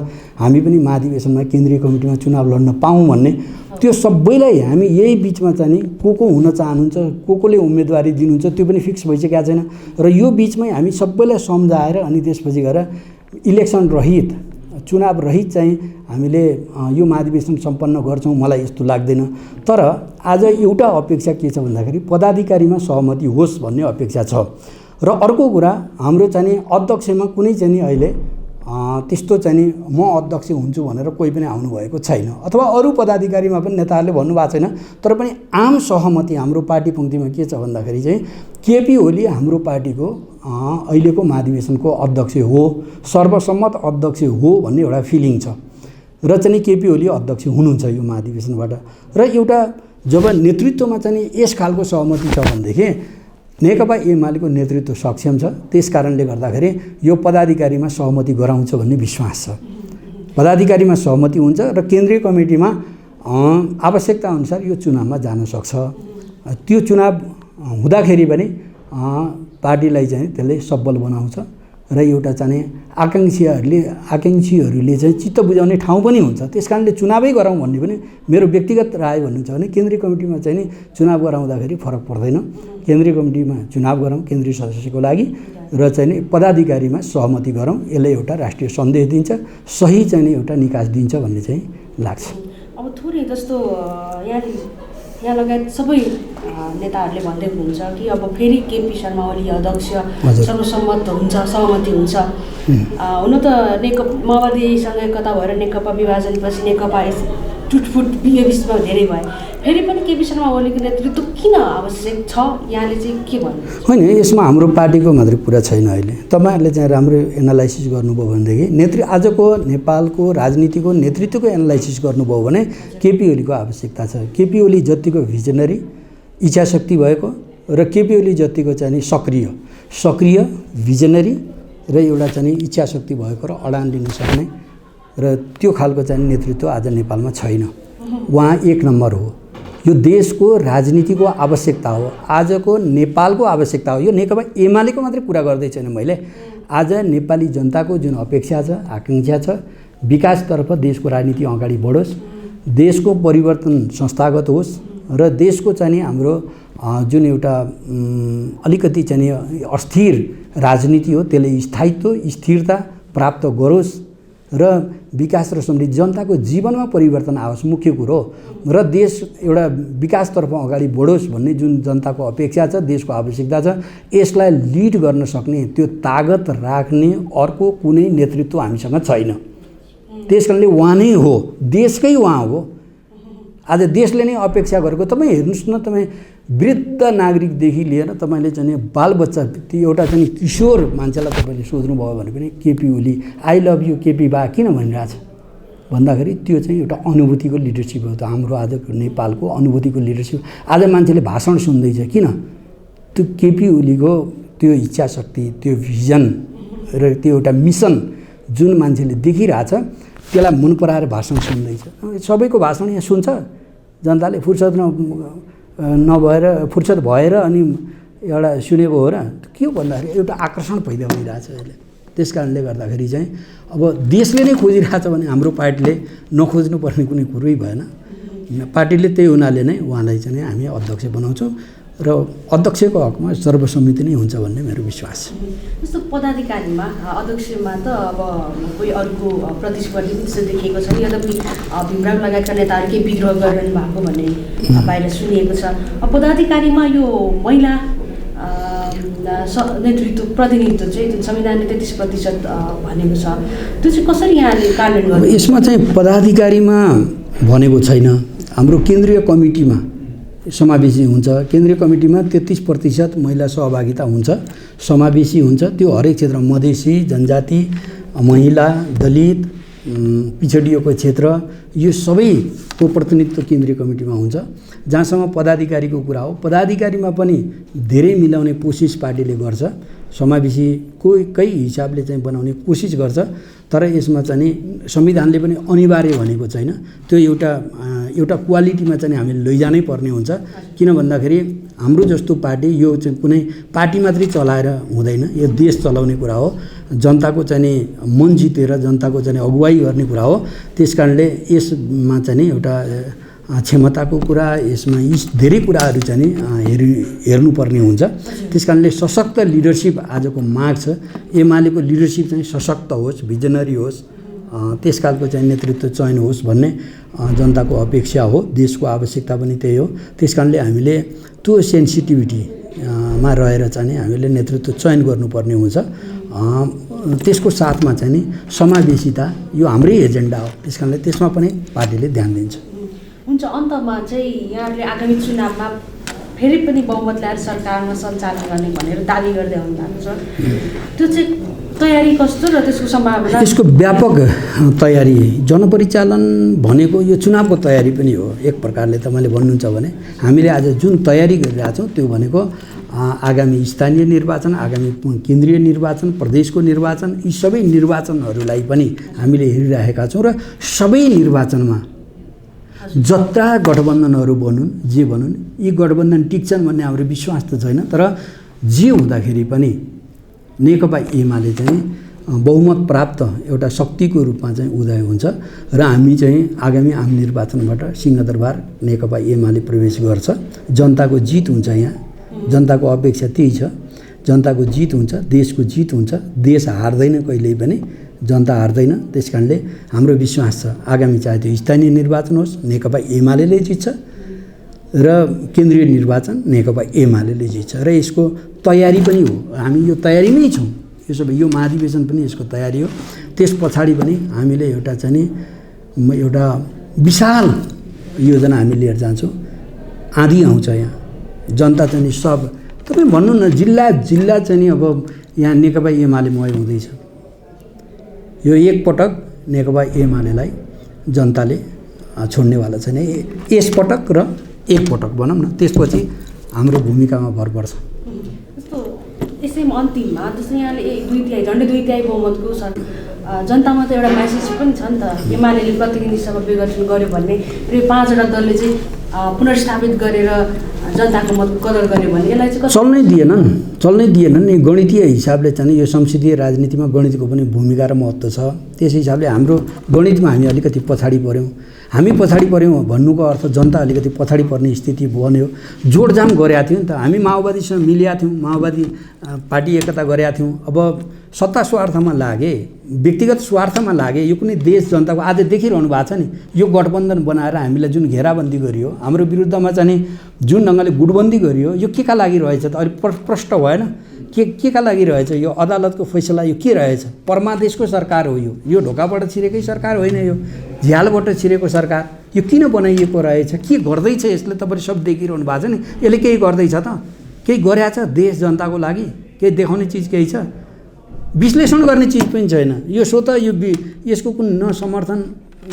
हामी पनि महाधिवेशनमा केन्द्रीय कमिटीमा चुनाव लड्न पाऊँ भन्ने। त्यो सबैलाई हामी यही बिचमा चाहिँ नि को हुन चाहनुहुन्छ, कोले उम्मेदवारी दिनुहुन्छ त्यो पनि फिक्स भइसकेको छैन र यो बिचमै हामी सबैलाई सम्झाएर अनि त्यसपछि गएर इलेक्सन रहित चुनाव रहित चाहिँ हामीले यो महाधिवेशन सम्पन्न गर्छौँ मलाई यस्तो लाग्दैन। तर आज एउटा अपेक्षा के छ भन्दाखेरि पदाधिकारीमा सहमति होस् भन्ने अपेक्षा छ र अर्को कुरा हाम्रो चाहिँ नि अध्यक्षमा कुनै चाहिँ नि अहिले त्यस्तो चाहिँ नि म अध्यक्ष हुन्छु भनेर कोही पनि आउनुभएको छैन अथवा अरू पदाधिकारीमा पनि नेताहरूले भन्नुभएको छैन। तर पनि आम सहमति हाम्रो पार्टी पङ्क्तिमा के छ भन्दाखेरि चाहिँ केपी ओली हाम्रो पार्टीको अहिलेको महाधिवेशनको अध्यक्ष हो, सर्वसम्मत अध्यक्ष हो भन्ने एउटा फिलिङ छ र चाहिँ केपी ओली अध्यक्ष हुनुहुन्छ यो महाधिवेशनबाट। र एउटा जब नेतृत्वमा चाहिँ यस खालको सहमति छ भनेदेखि नेकपा एमालेको नेतृत्व सक्षम छ, त्यस कारणले गर्दाखेरि यो पदाधिकारीमा सहमति गराउँछ भन्ने विश्वास छ। पदाधिकारीमा सहमति हुन्छ र केन्द्रीय कमिटीमा आवश्यकता अनुसार यो चुनावमा जान सक्छ। त्यो चुनाव हुँदाखेरि पनि पार्टीलाई चाहिँ त्यसले सबल बनाउँछ र एउटा चाहिँ आकाङ्क्षीहरूले चाहिँ चित्त बुझाउने ठाउँ पनि हुन्छ। त्यस कारणले चुनावै गरौँ भन्ने पनि मेरो व्यक्तिगत राय भन्नुहुन्छ भने केन्द्रीय कमिटीमा चाहिँ नि चुनाव गराउँदाखेरि फरक पर्दैन। केन्द्रीय कमिटीमा चुनाव गरौँ केन्द्रीय सदस्यको लागि र चाहिँ नि पदाधिकारीमा सहमति गरौँ, यसले एउटा राष्ट्रिय सन्देश दिन्छ, सही चाहिँ नि एउटा निकास दिन्छ भन्ने चाहिँ लाग्छ। अब थोरै जस्तो यहाँ लगायत सबै नेताहरूले भन्दै हुनुहुन्छ कि अब फेरि केपी शर्मा ओली अध्यक्ष सर्वसम्मत हुन्छ, सहमति हुन्छ। हुन त माओवादीसँग एकता भएर नेकपा विभाजनपछि नेकपा टुटफुट बिचमा धेरै भए, फेरि पनि केपी शर्मा ओलीको नेतृत्व किन आवश्यक छ यहाँले चाहिँ के भन्नुहुन्छ? होइन, यसमा हाम्रो पार्टीको मात्रै कुरा छैन। अहिले तपाईँहरूले चाहिँ राम्रो एनालाइसिस गर्नुभयो भनेदेखि आजको नेपालको राजनीतिको नेतृत्वको एनालाइसिस गर्नुभयो भने केपी ओलीको आवश्यकता छ। केपी ओली जतिको भिजनरी इच्छाशक्ति भएको र केपी ओली जतिको चाहिँ सक्रिय भिजनरी र एउटा चाहिँ इच्छाशक्ति भएको र अडान लिन सक्ने र त्यो खालको चाहिँ नेतृत्व आज नेपालमा छैन। उहाँ एक नम्बर हो। यो देशको राजनीतिको आवश्यकता हो, आजको नेपालको आवश्यकता हो। यो नेकपा एमालेको मात्रै कुरा गर्दै छैन मैले। आज नेपाली जनताको जुन अपेक्षा छ, आकाङ्क्षा छ, विकासतर्फ देशको राजनीति अगाडि बढोस्, देशको परिवर्तन संस्थागत होस् र देशको चाहिँ हाम्रो जुन एउटा अलिकति चाहिँ अस्थिर राजनीति हो त्यसले स्थायित्व स्थिरता प्राप्त गरोस् र विकास र समृद्धि जनताको जीवनमा परिवर्तन आओस् मुख्य कुरो र देश एउटा विकासतर्फ अगाडि बढोस् भन्ने जुन जनताको अपेक्षा छ, देशको आवश्यकता छ, यसलाई लिड गर्न सक्ने त्यो तागत राख्ने अर्को कुनै नेतृत्व हामीसँग छैन। त्यसकारणले उहाँ नै हो, देशकै उहाँ हो। आज देशले नै अपेक्षा गरेको तपाईँ हेर्नुहोस् न, तपाईँ वृद्ध नागरिकदेखि लिएर तपाईँले चाहिँ बालबच्चा त्यो एउटा चाहिँ किशोर मान्छेलाई तपाईँले सोध्नुभयो भने पनि KP Oli I love you KP बा किन भनिरहेछ भन्दाखेरि त्यो चाहिँ एउटा अनुभूतिको लिडरसिप हो। त हाम्रो आजको नेपालको अनुभूतिको लिडरसिप। आज मान्छेले भाषण सुन्दैछ किन? त्यो केपी ओलीको त्यो इच्छाशक्ति, त्यो भिजन र त्यो एउटा मिसन जुन मान्छेले देखिरहेछ त्यसलाई मन पराएर भाषण सुन्दैछ। सबैको भाषण यहाँ सुन्छ जनताले, फुर्सद भएर अनि एउटा सुनेको हो र के भन्दाखेरि एउटा आकर्षण पैदा भइरहेछ अहिले। त्यस कारणले गर्दाखेरि चाहिँ अब देशले नै खोजिरहेछ भने हाम्रो पार्टीले नखोज्नुपर्ने कुनै कुरै भएन। पार्टीले त्यही हुनाले नै उहाँलाई चाहिँ हामी अध्यक्ष बनाउँछौँ र अध्यक्षको हकमा सर्वसम्मति नै हुन्छ भन्ने मेरो विश्वास छ। जस्तो पदाधिकारीमा अध्यक्षमा त अब कोही अर्को प्रतिस्पर्धी पनि त्यस्तो देखिएको छ, यद्यपि भीमराव लगायतका नेताहरू केही विद्रोह गरिरहनु भएको भन्ने बाहिर सुनिएको छ। अब पदाधिकारीमा यो महिला नेतृत्व प्रतिनिधित्व चाहिँ जुन संविधानले 33% भनेको छ त्यो चाहिँ कसरी यहाँले कार्यान्वयन गर्नु? यसमा चाहिँ पदाधिकारीमा भनेको छैन, हाम्रो केन्द्रीय कमिटीमा समावेशी हुन्छ। केन्द्रीय कमिटीमा 33% महिला सहभागिता हुन्छ, समावेशी हुन्छ। त्यो हरेक क्षेत्र मधेसी, जनजाति, महिला, दलित, पिछडिएको क्षेत्र यो सबैको प्रतिनिधित्व केन्द्रीय कमिटीमा हुन्छ। जहाँसम्म पदाधिकारीको कुरा हो, पदाधिकारीमा पनि धेरै मिलाउने कोसिस पार्टीले गर्छ। समावेशीकै हिसाबले चाहिँ बनाउने कोसिस गर्छ। तर यसमा चाहिँ संविधानले पनि अनिवार्य भनेको छैन। त्यो एउटा क्वालिटीमा चाहिँ हामीले लैजानै पर्ने हुन्छ। किन भन्दाखेरि हाम्रो जस्तो पार्टी यो चाहिँ कुनै पार्टी मात्रै चलाएर हुँदैन, यो देश चलाउने कुरा हो, जनताको चाहिँ मन जितेर जनताको चाहिँ अगुवाई गर्ने कुरा हो। त्यसकारणले यसमा चाहिँ एउटा क्षमताको कुरा, यसमा यी धेरै कुराहरू चाहिँ हेर्नुपर्ने हुन्छ। त्यसकारणले सशक्त लिडरसिप आजको माग छ। एमालेको लिडरसिप चाहिँ सशक्त होस्, भिजनरी होस्, त्यसकालको चाहिँ नेतृत्व चयन होस् भन्ने जनताको अपेक्षा हो। देशको आवश्यकता पनि त्यही हो। त्यसकारणले हामीले त्यो सेन्सिटिभिटीमा रहेर चाहिँ हामीले नेतृत्व चयन गर्नुपर्ने हुन्छ। त्यसको साथमा चाहिँ समावेशिता यो हाम्रै एजेन्डा हो। त्यसकारणले त्यसमा पनि पार्टीले ध्यान दिन्छ। हुन्छ, अन्तमा चाहिँ यहाँहरूले आगामी चुनावमा फेरि पनि बहुमत ल्याएर सरकारमा सञ्चालन गर्ने भनेर दाबी गर्दै आउनुभएको छ। त्यो चाहिँ तयारी कस्तो र त्यसको सम्भावना? यसको व्यापक तयारी, जनपरिचालन भनेको यो चुनावको तयारी पनि हो एक प्रकारले। तपाईँले भन्नुहुन्छ भने हामीले आज जुन तयारी गरिरहेका छौँ त्यो भनेको आगामी स्थानीय निर्वाचन, आगामी केन्द्रीय निर्वाचन, प्रदेशको निर्वाचन, यी सबै निर्वाचनहरूलाई पनि हामीले हेरिरहेका छौँ। र सबै निर्वाचनमा जत्रा गठबन्धनहरू बनुन्, जे बनुन्, यी गठबन्धन टिक्छन् भन्ने हाम्रो विश्वास त छैन। तर जे हुँदाखेरि पनि नेकपा एमाले चाहिँ बहुमत प्राप्त एउटा शक्तिको रूपमा चाहिँ उदय हुन्छ र हामी चाहिँ आगामी आम निर्वाचनबाट सिंहदरबार नेकपा एमाले प्रवेश गर्छ। जनताको जित हुन्छ। यहाँ जनताको अपेक्षा त्यही छ। जनताको जित हुन्छ, देशको जित हुन्छ। देश हार्दैन कहिल्यै पनि, जनता हार्दैन। त्यसकारणले हाम्रो विश्वास छ आगामी चाहे त्यो स्थानीय निर्वाचन होस् नेकपा एमाले जित्छ र केन्द्रीय निर्वाचन नेकपा एमाले जित्छ। र यसको तयारी पनि हो। हामी यो तयारीमै छौँ। यो सबै यो महाधिवेशन पनि यसको तयारी हो। त्यस पछाडि पनि हामीले एउटा चाहिँ एउटा विशाल योजना हामी लिएर जान्छौँ। आँधी आउँछ यहाँ, जनता चाहिँ सब तपाईँ भन्नु न, जिल्ला जिल्ला चाहिँ अब यहाँ नेकपा एमालेमय हुँदैछ। यो एकपटक नेकपा एमालेलाई जनताले छोड्नेवाला छैन। यसपटक र एकपटक भनौँ न, त्यसपछि हाम्रो भूमिकामा भर पर्छ। जस्तो यसैमा अन्तिममा जस्तो यहाँले झन्डै 2/3 बहुमतको जनतामा त एउटा मेसेज पनि छ नि त, एमाले प्रतिनिधि सभा विघटन गर्यो भन्ने, र 5वटा दलले चाहिँ पुनर्स्थापित गरेर जनताको मतको कदर गर्यो भने यसलाई चाहिँ चल्नै दिएनन् नि। गणितीय हिसाबले चाहिँ यो संसदीय राजनीतिमा गणितको पनि भूमिका र महत्त्व छ। त्यस हिसाबले हाम्रो गणितमा हामी अलिकति पछाडि पऱ्यौँ। हामी पछाडि पऱ्यौँ भन्नुको अर्थ जनता अलिकति पछाडि पर्ने स्थिति बन्यो। जोडजाम गरेका थियौँ नि त, हामी माओवादीसँग मिलेका थियौँ, माओवादी पार्टी एकता गरेका थियौँ। अब सत्ता स्वार्थमा लागे, व्यक्तिगत स्वार्थमा लागे, यो कुनै देश जनताको आज देखिरहनु भएको छ नि। यो गठबन्धन बनाएर हामीलाई जुन घेराबन्दी गरियो, हाम्रो विरुद्धमा चाहिँ जुन ढङ्गले गुटबन्दी गरियो, यो के का लागि रहेछ त? अलिक प्रष्ट भएन के का लागि रहेछ? यो अदालतको फैसला यो के रहेछ? परमादेशको सरकार हो यो ढोकाबाट छिरेकै सरकार होइन, यो झ्यालबाट छिरेको सरकार। यो किन बनाइएको रहेछ? के गर्दैछ यसले? तपाईँले सब देखिरहनु भएको छ नि। यसले केही गर्दैछ त? केही गरेछ देश जनताको लागि? केही देखाउने चिज केही छ? विश्लेषण गर्ने चिज पनि छैन। यो स्वतः यसको कुन न समर्थन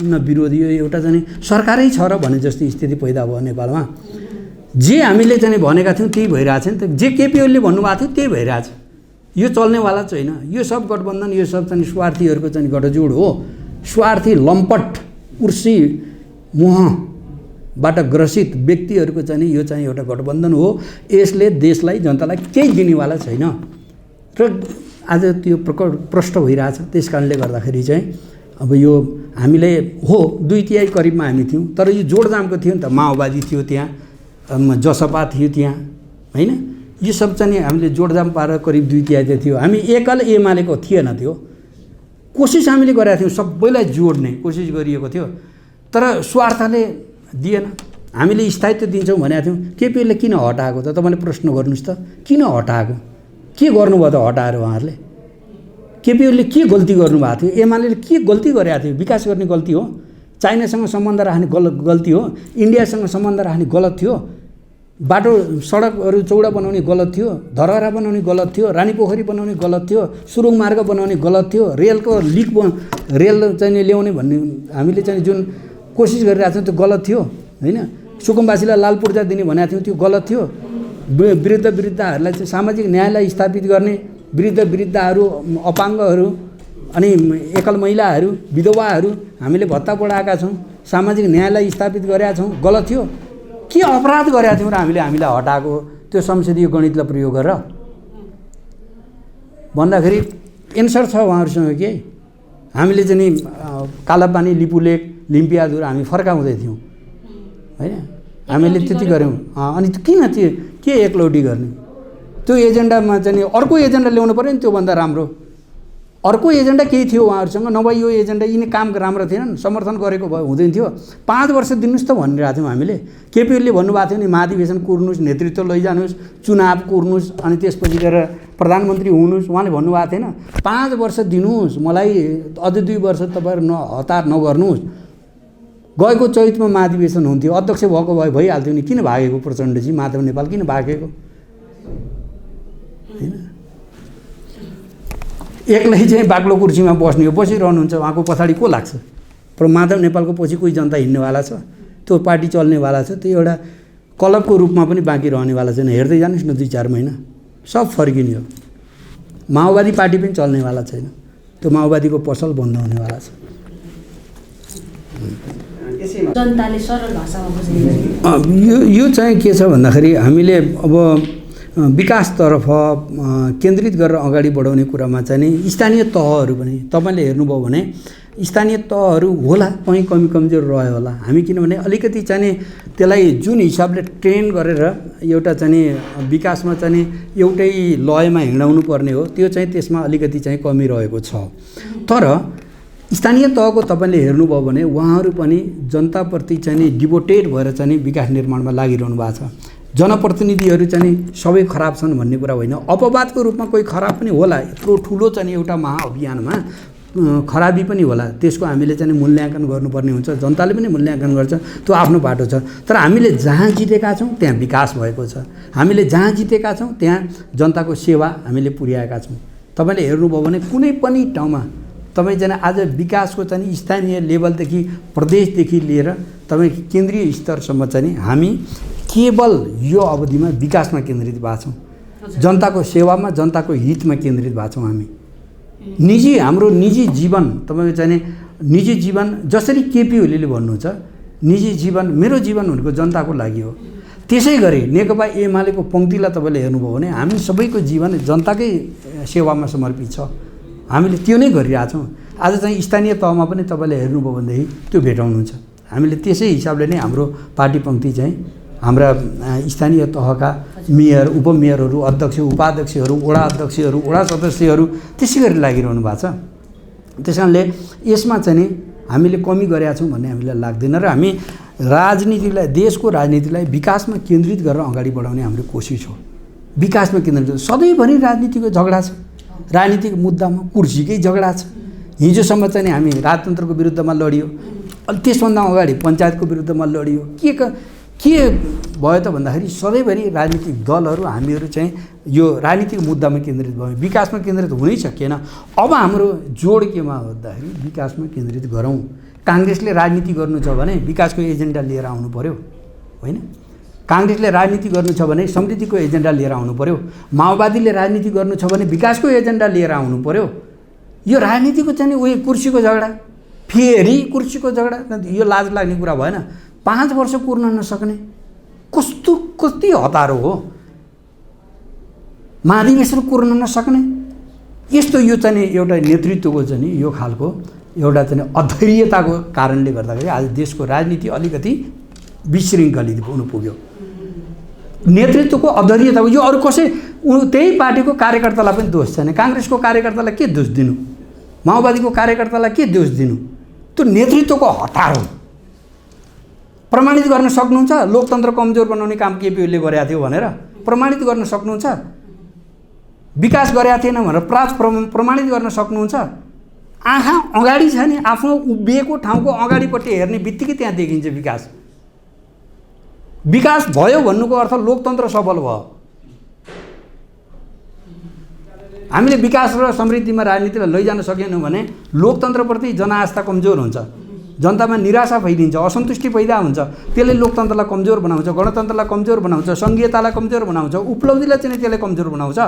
न विरोधी, यो एउटा चाहिँ सरकारै छ र भने जस्तो स्थिति पैदा भयो नेपालमा। जे हामीले चाहिँ भनेका थियौँ त्यही भइरहेछ नि त। जे केपी ओलीले भन्नुभएको थियो त्यही भइरहेछ। यो चल्नेवाला छैन। यो सब गठबन्धन, यो सब चाहिँ स्वार्थीहरूको चाहिँ गठजोड हो। स्वार्थी, लम्पट, कुर्सी मोहबाट ग्रसित व्यक्तिहरूको चाहिँ यो चाहिँ एउटा गठबन्धन हो। यसले देशलाई, जनतालाई केही दिनेवाला छैन र आज त्यो प्रष्ट भइरहेछ। त्यस कारणले गर्दाखेरि चाहिँ अब यो हामीले 2/3 करिबमा हामी थियौँ। तर यो जोडजामको थियो नि त। माओवादी थियो त्यहाँ, जसपा थियो त्यहाँ, होइन? यो सब चाहिँ हामीले जोडजाम पारेर करिब 2/3 थियो। हामी एकल एमालेको थिएन। त्यो कोसिस हामीले गरेका थियौँ, सबैलाई जोड्ने कोसिस गरिएको थियो। तर स्वार्थले दिएन। हामीले स्थायित्व दिन्छौँ भनेका थियौँ। केपीले किन हटाएको त? तपाईँले प्रश्न गर्नुहोस् त, किन हटाएको? के गर्नुभयो त हटाएर उहाँहरूले? केपी ओलीले के गल्ती गर्नुभएको थियो? एमाले के गल्ती गरेको थियो? विकास गर्ने गल्ती हो? चाइनासँग सम्बन्ध राख्ने गल्ती हो? इन्डियासँग सम्बन्ध राख्ने गलत थियो? बाटो सडकहरू चौडा बनाउने गलत थियो? धरहरा बनाउने गलत थियो? रानीपोखरी बनाउने गलत थियो? सुरुङ मार्ग बनाउने गलत थियो? रेलको रेल चाहिँ ल्याउने भन्ने हामीले चाहिँ जुन कोसिस गरिरहेको छौँ त्यो गलत थियो, होइन? सुकुम्बासीलाई लाल पूर्जा दिने भनेको थियौँ, त्यो गलत थियो। वृद्धहरूलाई चाहिँ सामाजिक न्यायलाई स्थापित गर्ने वृद्धहरू, अपाङ्गहरू अनि एकल महिलाहरू, विधवाहरू हामीले भत्ता बढाएका छौँ, सामाजिक न्यायलाई स्थापित गरेका छौँ। गलत थियो? के अपराध गरेका थियौँ र हामीलाई हटाएको त्यो संसदीय गणितलाई प्रयोग गरेर भन्दाखेरि एन्सर छ उहाँहरूसँग के हामीले चाहिँ नि कालापानी, लिपुलेक, लिम्पियाधुर हामी फर्काउँदै थियौँ होइन, हामीले त्यति गऱ्यौँ। अनि किन त्यो के एकलौटी गर्ने? त्यो एजेन्डामा चाहिँ नि अर्को एजेन्डा ल्याउनु पऱ्यो नि, त्योभन्दा राम्रो अर्को एजेन्डा केही थियो उहाँहरूसँग, नभए यो एजेन्डा यिनी काम राम्रो थिएनन्, समर्थन गरेको भए हुँदैन थियो। 5 वर्ष दिनुहोस् त भनिरहेको थियौँ हामीले। केपी ओलीले भन्नुभएको थियो नि महाधिवेशन कुर्नुहोस्, नेतृत्व लैजानुहोस्, चुनाव कुर्नुहोस्, अनि त्यसपछि गएर प्रधानमन्त्री हुनुहोस्। उहाँले भन्नुभएको थिएन 5 वर्ष दिनुहोस् मलाई, अझै 2 वर्ष तपाईँहरू हतार नगर्नुहोस्। गएको चैतमा महाधिवेशन हुन्थ्यो, अध्यक्ष भएको भए भइहाल्थ्यो नि। किन भागेको प्रचण्डजी? माधव नेपाल किन भागेको? होइन, एक्लै चाहिँ बाक्लो कुर्सीमा बस्ने हो, बसिरहनुहुन्छ, उहाँको पछाडि को लाग्छ? माधव नेपालको पछि कोही जनता हिँड्नेवाला छ? त्यो पार्टी चल्नेवाला छ? त्यो एउटा क्लबको रूपमा पनि बाँकी रहनेवाला छैन। हेर्दै जानुहोस् न 2-4 महिना सब फर्किने हो। माओवादी पार्टी पनि चल्नेवाला छैन, त्यो माओवादीको पसल बन्द हुनेवाला छ। जनताले सरल भाषामा बुझ्ने यो चाहिँ के छ भन्दाखेरि हामीले अब विकासतर्फ केन्द्रित गरेर अगाडि बढाउने कुरामा चाहिँ नि स्थानीय तहहरू पनि तपाईँले हेर्नुभयो भने स्थानीय तहहरू होला कहीँ कमी कमजोर रह्यो होला। हामी किनभने अलिकति चाहिँ नि त्यसलाई जुन हिसाबले ट्रेन गरेर एउटा चाहिँ नि विकासमा चाहिँ नि एउटै लयमा हिँडाउनु पर्ने हो, त्यो चाहिँ त्यसमा अलिकति चाहिँ कमी रहेको छ। तर स्थानीय तहको तपाईँले हेर्नुभयो भने उहाँहरू पनि जनताप्रति चाहिँ नि डिभोटेड भएर चाहिँ नि विकास निर्माणमा लागिरहनु भएको छ। जनप्रतिनिधिहरू चाहिँ नि सबै खराब छन् भन्ने कुरा होइन, अपवादको रूपमा कोही खराब पनि होला। यत्रो ठुलो चाहिँ नि एउटा महाअभियानमा खराबी पनि होला, त्यसको हामीले चाहिँ मूल्याङ्कन गर्नुपर्ने हुन्छ। जनताले पनि मूल्याङ्कन गर्छ, त्यो आफ्नो बाटो छ। तर हामीले जहाँ जितेका छौँ त्यहाँ विकास भएको छ, हामीले जहाँ जितेका छौँ त्यहाँ जनताको सेवा हामीले पुर्याएका छौँ। तपाईँले हेर्नुभयो भने कुनै पनि ठाउँमा तपाईँ चाहिँ आज विकासको चाहिँ स्थानीय लेभलदेखि प्रदेशदेखि लिएर तपाईँ केन्द्रीय स्तरसम्म चाहिँ हामी केवल यो अवधिमा विकासमा केन्द्रित भएको छौँ, जनताको सेवामा, जनताको हितमा केन्द्रित भएको छौँ। हामी निजी हाम्रो निजी जीवन तपाईँको चाहिँ निजी जीवन जसरी केपी ओलीले भन्नुहुन्छ निजी जीवन मेरो जीवन भनेको जनताको लागि हो, त्यसै गरी नेकपा एमालेको पङ्क्तिलाई तपाईँले हेर्नुभयो भने हामी सबैको जीवन जनताकै सेवामा समर्पित छ। हामीले त्यो नै गरिरहेछौँ। आज चाहिँ स्थानीय तहमा पनि तपाईँले हेर्नुभयो भनेदेखि त्यो भेटाउनुहुन्छ। हामीले त्यसै हिसाबले नै हाम्रो पार्टी पङ्क्ति चाहिँ हाम्रा स्थानीय तहका मेयर, उपमेयरहरू, अध्यक्ष, उपाध्यक्षहरू, वडा अध्यक्षहरू, वडा सदस्यहरू त्यसै गरी लागिरहनु भएको छ। त्यस कारणले यसमा चाहिँ नि हामीले कमी गरेका छौँ भन्ने हामीलाई लाग्दैन र हामी राजनीतिलाई, देशको राजनीतिलाई विकासमा केन्द्रित गरेर अगाडि बढाउने हाम्रो कोसिस हो। विकासमा केन्द्रित, सधैँभरि राजनीतिको झगडा छ, राजनीतिक मुद्दामा कुर्सीकै झगडा छ। हिजोसम्म चाहिँ नि हामी राजतन्त्रको विरुद्धमा लडियो, अनि त्यसभन्दा अगाडि पञ्चायतको विरुद्धमा लडियो। के भयो त भन्दाखेरि सधैँभरि राजनीतिक दलहरू हामीहरू चाहिँ यो राजनीतिक मुद्दामा केन्द्रित भयो, विकासमा केन्द्रित हुनै सकेन। अब हाम्रो जोड केमा भन्दाखेरि विकासमा केन्द्रित गरौँ। काङ्ग्रेसले राजनीति गर्नु छ भने विकासको एजेन्डा लिएर आउनु पर्यो, होइन? काङ्ग्रेसले राजनीति गर्नु छ भने समृद्धिको एजेन्डा लिएर आउनु पर्यो। माओवादीले राजनीति गर्नु छ भने विकासको एजेन्डा लिएर आउनु पर्यो। यो राजनीतिको चाहिँ उयो कुर्सीको झगडा, फेरि कुर्सीको झगडा, यो लाज लाग्ने कुरा भएन। 5 वर्ष कुर्न नसक्ने कति हतारो हो, महाधिवेशन कुर्न नसक्ने। यस्तो यो चाहिँ एउटा नेतृत्वको चाहिँ यो खालको एउटा चाहिँ अधैर्यताको कारणले गर्दाखेरि आज देशको राजनीति अलिकति विशृङ्खलित हुनु पुग्यो। नेतृत्वको अधैर्यता, यो अरू कसै त्यही पार्टीको कार्यकर्तालाई पनि दोष छैन। काङ्ग्रेसको कार्यकर्तालाई के दोष दिनु, माओवादीको कार्यकर्तालाई के दोष दिनु? त्यो नेतृत्वको हतार हो। प्रमाणित गर्न सक्नुहुन्छ लोकतन्त्र कमजोर बनाउने काम केपी ओलीले गरेका थियो भनेर? प्रमाणित गर्न सक्नुहुन्छ? विकास गरेका थिएन भनेर प्रमाणित गर्न सक्नुहुन्छ? आँखा अगाडि छ नि, आफ्नो उभिएको ठाउँको अगाडिपट्टि हेर्ने बित्तिकै त्यहाँ देखिन्छ विकास। विकास भयो भन्नुको अर्थ लोकतन्त्र सफल भयो। हामीले विकास र समृद्धिमा राजनीतिलाई लैजान सकेनौँ भने लोकतन्त्रप्रति जनआस्था कमजोर हुन्छ, जनतामा निराशा फैलिन्छ, असन्तुष्टि पैदा हुन्छ। त्यसले लोकतन्त्रलाई कमजोर बनाउँछ, गणतन्त्रलाई कमजोर बनाउँछ, सङ्घीयतालाई कमजोर बनाउँछ, उपलब्धिलाई चाहिँ त्यसले कमजोर बनाउँछ।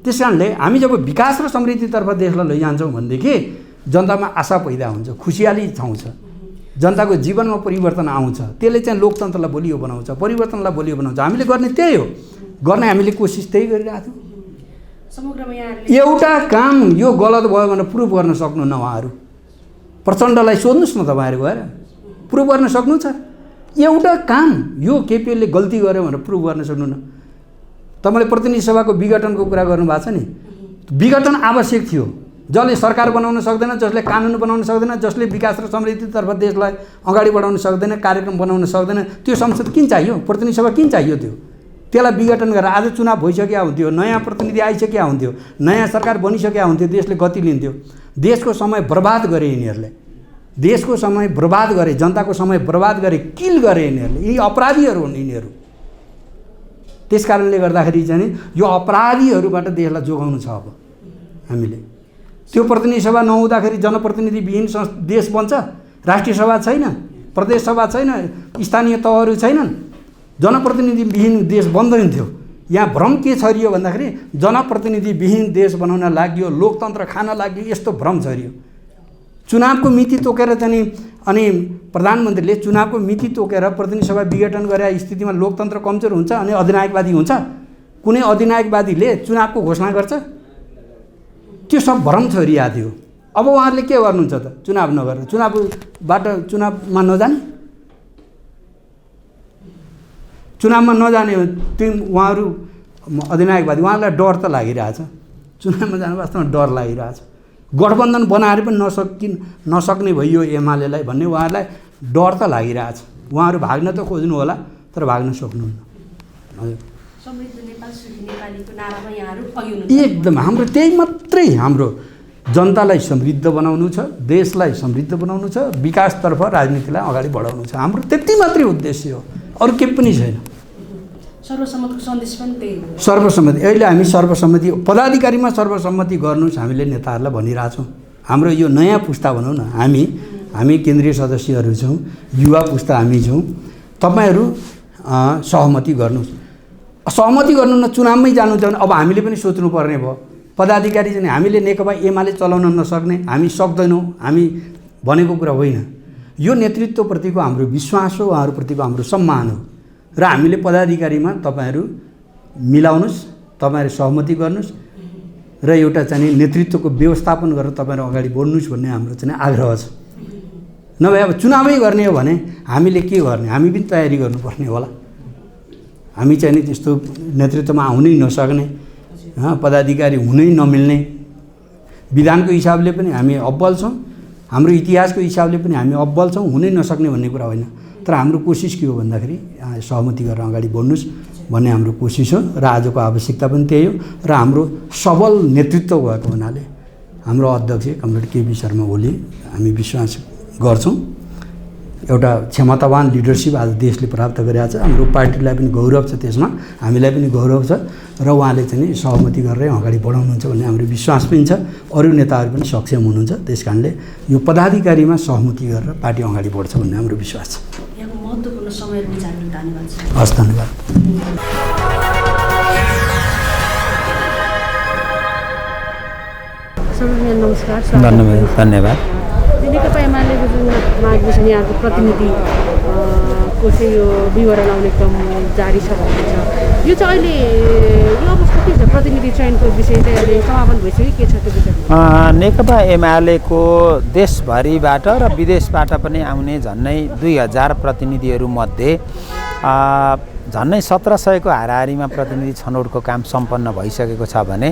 त्यस कारणले हामी जब विकास र समृद्धितर्फ देशलाई लैजान्छौँ भनेदेखि जनतामा आशा पैदा हुन्छ, खुसियाली छाउँछ, जनताको जीवनमा परिवर्तन आउँछ। त्यसले चाहिँ लोकतन्त्रलाई बलियो बनाउँछ, परिवर्तनलाई बलियो बनाउँछ। हामीले गर्ने त्यही हो, गर्ने हामीले कोसिस त्यही गरिरहेको छौँ। समग्रमा यहाँहरूले एउटा काम यो गलत भयो भनेर प्रुभ गर्न सक्नुहुन्न उहाँहरू। प्रचण्डलाई सोध्नुहोस् न तपाईँहरू गएर, प्रुभ गर्न सक्नुहुन्छ? एउटा काम यो केपीएलले गल्ती गर्यो भनेर प्रुभ गर्न सक्नुहुन्न। तपाईँले प्रतिनिधि सभाको विघटनको कुरा गर्नुभएको छ नि, विघटन आवश्यक थियो। जसले सरकार बनाउन सक्दैन, जसले कानुन बनाउन सक्दैन, जसले विकास र समृद्धितर्फ देशलाई अगाडि बढाउन सक्दैन, कार्यक्रम बनाउन सक्दैन, त्यो संसद किन चाहियो? प्रतिनिधि सभा किन चाहियो? त्यसलाई विघटन गरेर आज चुनाव भइसक्या हुन्थ्यो, नयाँ प्रतिनिधि आइसक्या हुन्थ्यो, नयाँ सरकार बनिसक्या हुन्थ्यो, देशले गति लिन्थ्यो। देशको समय बर्बाद गरे यिनीहरूले, देशको समय बर्बाद गरे, जनताको समय बर्बाद गरे, किल गरे यिनीहरूले। यी अपराधीहरू हुन् यिनीहरू। त्यस कारणले गर्दाखेरि चाहिँ यो अपराधीहरूबाट देशलाई जोगाउनु छ। अब हामीले त्यो प्रतिनिधि सभा नहुँदाखेरि जनप्रतिनिधिविहीन देश बन्छ। राष्ट्रिय सभा छैन, प्रदेश सभा छैन, स्थानीय तहहरू छैनन्, जनप्रतिनिधिविहीन देश बन्दैन थियो। यहाँ भ्रम के छरियो भन्दाखेरि जनप्रतिनिधिविहीन देश बनाउन लाग्यो, लोकतन्त्र खान लाग्यो, यस्तो भ्रम छरियो। चुनावको मिति तोकेर चाहिँ अनि प्रधानमन्त्रीले चुनावको मिति तोकेर प्रतिनिधि सभा विघटन गरे स्थितिमा लोकतन्त्र कमजोर हुन्छ अनि अधिनायकवादी हुन्छ। कुनै अधिनायकवादीले चुनावको घोषणा गर्छ? त्यो सब भ्रम छरिया थियो। अब उहाँहरूले के गर्नुहुन्छ त? चुनाव नगरेर चुनावमा नजाने, चुनावमा नजाने त्यो उहाँहरू अधिनायकवादी, उहाँहरूलाई डर त लागिरहेछ। चुनावमा जानु वास्तवमा डर लागिरहेछ। गठबन्धन बनाएर पनि नसक्ने भइयो एमालेलाई भन्ने उहाँहरूलाई डर त लागिरहेछ। उहाँहरू भाग्न त खोज्नु होला तर भाग्न सक्नुहुन्न। हजुर, समृद्ध नेपाल सुखी नेपालीको नारामा यहाँहरू अघि हुनुहुन्छ। एकदम हाम्रो त्यही मात्रै, हाम्रो जनतालाई समृद्ध बनाउनु छ, देशलाई समृद्ध बनाउनु छ, विकासतर्फ राजनीतिलाई अगाडि बढाउनु छ। हाम्रो त्यति मात्रै उद्देश्य हो, अरू केही पनि छैन। सर्वसम्मतको सन्देश पनि त्यही हो। सर्वसम्मति, अहिले हामी सर्वसम्मति पदाधिकारीमा सर्वसम्मति गर्नुहोस् हामीले नेताहरूलाई भनिरहेछौँ। हाम्रो यो नयाँ पुस्ता भनौँ न, हामी केन्द्रीय सदस्यहरू छौँ, युवा पुस्ता हामी छौँ। तपाईँहरू सहमति गर्नुहोस्। सहमति गर्नु न, चुनावमै जानु छ भने अब हामीले पनि सोच्नुपर्ने भयो। पदाधिकारी चाहिँ हामीले नेकपा एमाले चलाउन नसक्ने, हामी सक्दैनौँ, हामी भनेको कुरा होइन। यो नेतृत्वप्रतिको हाम्रो विश्वास हो, उहाँहरूप्रतिको हाम्रो सम्मान हो। र हामीले पदाधिकारीमा तपाईँहरू मिलाउनुहोस्, तपाईँहरू सहमति गर्नुहोस् र एउटा चाहिँ नेतृत्वको व्यवस्थापन गरेर तपाईँहरू अगाडि बढ्नुहोस् भन्ने हाम्रो चाहिँ आग्रह छ। नभए अब चुनावै गर्ने हो भने हामीले के गर्ने? हामी पनि तयारी गर्नुपर्ने होला। हामी चाहिँ नि त्यस्तो नेतृत्वमा आउनै नसक्ने, पदाधिकारी हुनै नमिल्ने, विधानको हिसाबले पनि हामी अब्बल छौँ, हाम्रो इतिहासको हिसाबले पनि हामी अब्बल छौँ, हुनै नसक्ने भन्ने कुरा होइन। तर हाम्रो कोसिस के हो भन्दाखेरि सहमति गरेर अगाडि बढ्नुहोस् भन्ने हाम्रो कोसिस हो र आजको आवश्यकता पनि त्यही हो। र हाम्रो सबल नेतृत्व भएको हुनाले हाम्रो अध्यक्ष कमरेड केपी शर्मा ओली हामी विश्वास गर्छौँ। एउटा क्षमतावान लिडरसिप आज देशले प्राप्त गरेको छ। हाम्रो पार्टीलाई पनि गौरव छ, त्यसमा हामीलाई पनि गौरव छ र उहाँले चाहिँ सहमति गरेर अगाडि बढाउनुहुन्छ भन्ने हाम्रो विश्वास पनि छ। अरू नेताहरू पनि सक्षम हुनुहुन्छ। त्यस कारणले यो पदाधिकारीमा सहमति गरेर पार्टी अगाडि बढ्छ भन्ने हाम्रो विश्वास छ। यहाँको महत्त्वपूर्ण समय विचारको धन्यवाद छ। हस्, धन्यवाद। नमस्कार, धन्यवाद। नेकपा एमालेको जुन महाधिवेशन यहाँको प्रतिनिधि को चाहिँ यो विवरण आउने क्रम जारी छ भन्ने छ। यो चाहिँ अहिले यो अवस्था के छ? प्रतिनिधि चयनको विषय चाहिँ अहिले समापन भइसक्यो, के छ त्यो विषयमा? नेकपा एमालेको देशभरिबाट र विदेशबाट पनि आउने झन्नै 2000 प्रतिनिधिहरूमध्ये झन्नै 1700को हाराहारीमा प्रतिनिधि छनौटको काम सम्पन्न भइसकेको छ भने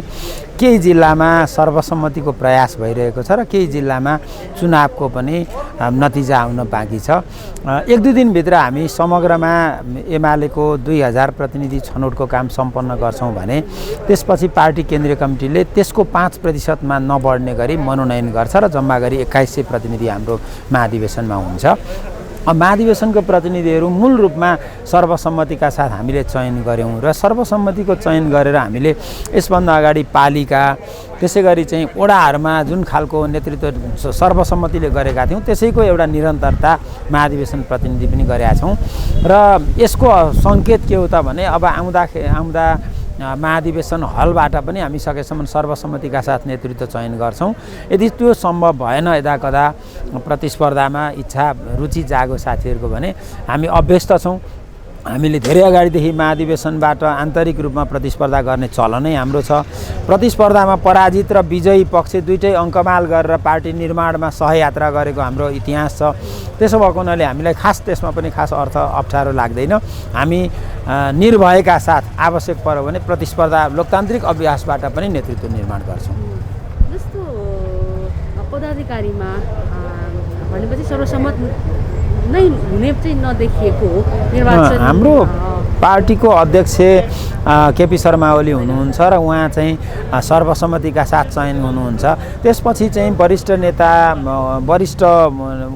केही जिल्लामा सर्वसम्मतिको प्रयास भइरहेको छ र केही जिल्लामा चुनावको पनि नतिजा आउन बाँकी छ। 1-2 दिनभित्र हामी समग्रमा एमालेको 2000 प्रतिनिधि छनौटको काम सम्पन्न गर्छौँ भने त्यसपछि पार्टी केन्द्रीय कमिटीले त्यसको 5%मा नबढ्ने गरी मनोनयन गर्छ र जम्मा गरी 2100 प्रतिनिधि हाम्रो महाधिवेशनमा हुन्छ। महाधिवेशनको प्रतिनिधिहरू मूल रूपमा सर्वसम्मतिका साथ हामीले चयन गऱ्यौँ र सर्वसम्मतिको चयन गरेर हामीले यसभन्दा अगाडि पालिका त्यसै गरी चाहिँ वडाहरूमा जुन खालको नेतृत्व सर्वसम्मतिले गरेका थियौँ त्यसैको एउटा निरन्तरता महाधिवेशन प्रतिनिधि पनि गरेका छौँ। र यसको सङ्केत के हो त भने अब आउँदा महाधिवेशन हलबाट पनि हामी सकेसम्म सर्वसम्मतिका साथ नेतृत्व चयन गर्छौँ। यदि त्यो सम्भव भएन यदाकदा प्रतिस्पर्धामा इच्छा रुचि जागो साथीहरूको भने हामी अभ्यस्त छौँ। हामीले धेरै अगाडिदेखि महाधिवेशनबाट आन्तरिक रूपमा प्रतिस्पर्धा गर्ने चलनै हाम्रो छ। प्रतिस्पर्धामा पराजित र विजयी पक्ष दुईटै अङ्कमाल गरेर पार्टी निर्माणमा सहयात्रा गरेको हाम्रो इतिहास छ। त्यसो भएको हुनाले हामीलाई खास त्यसमा पनि खास अर्थ अप्ठ्यारो लाग्दैन। हामी निर्भयका साथ आवश्यक पर्यो भने प्रतिस्पर्धा लोकतान्त्रिक अभ्यासबाट पनि नेतृत्व निर्माण गर्छौँ। जस्तो पदाधिकारीमा भनेपछि सर्वसम्मत नै हुने चाहिँ नदेखिएको हो निर्वाचन। हाम्रो पार्टीको अध्यक्ष केपी शर्मा ओली हुनुहुन्छ र उहाँ चाहिँ सर्वसम्मतिका साथ चयन हुनुहुन्छ। त्यसपछि चाहिँ वरिष्ठ नेता, वरिष्ठ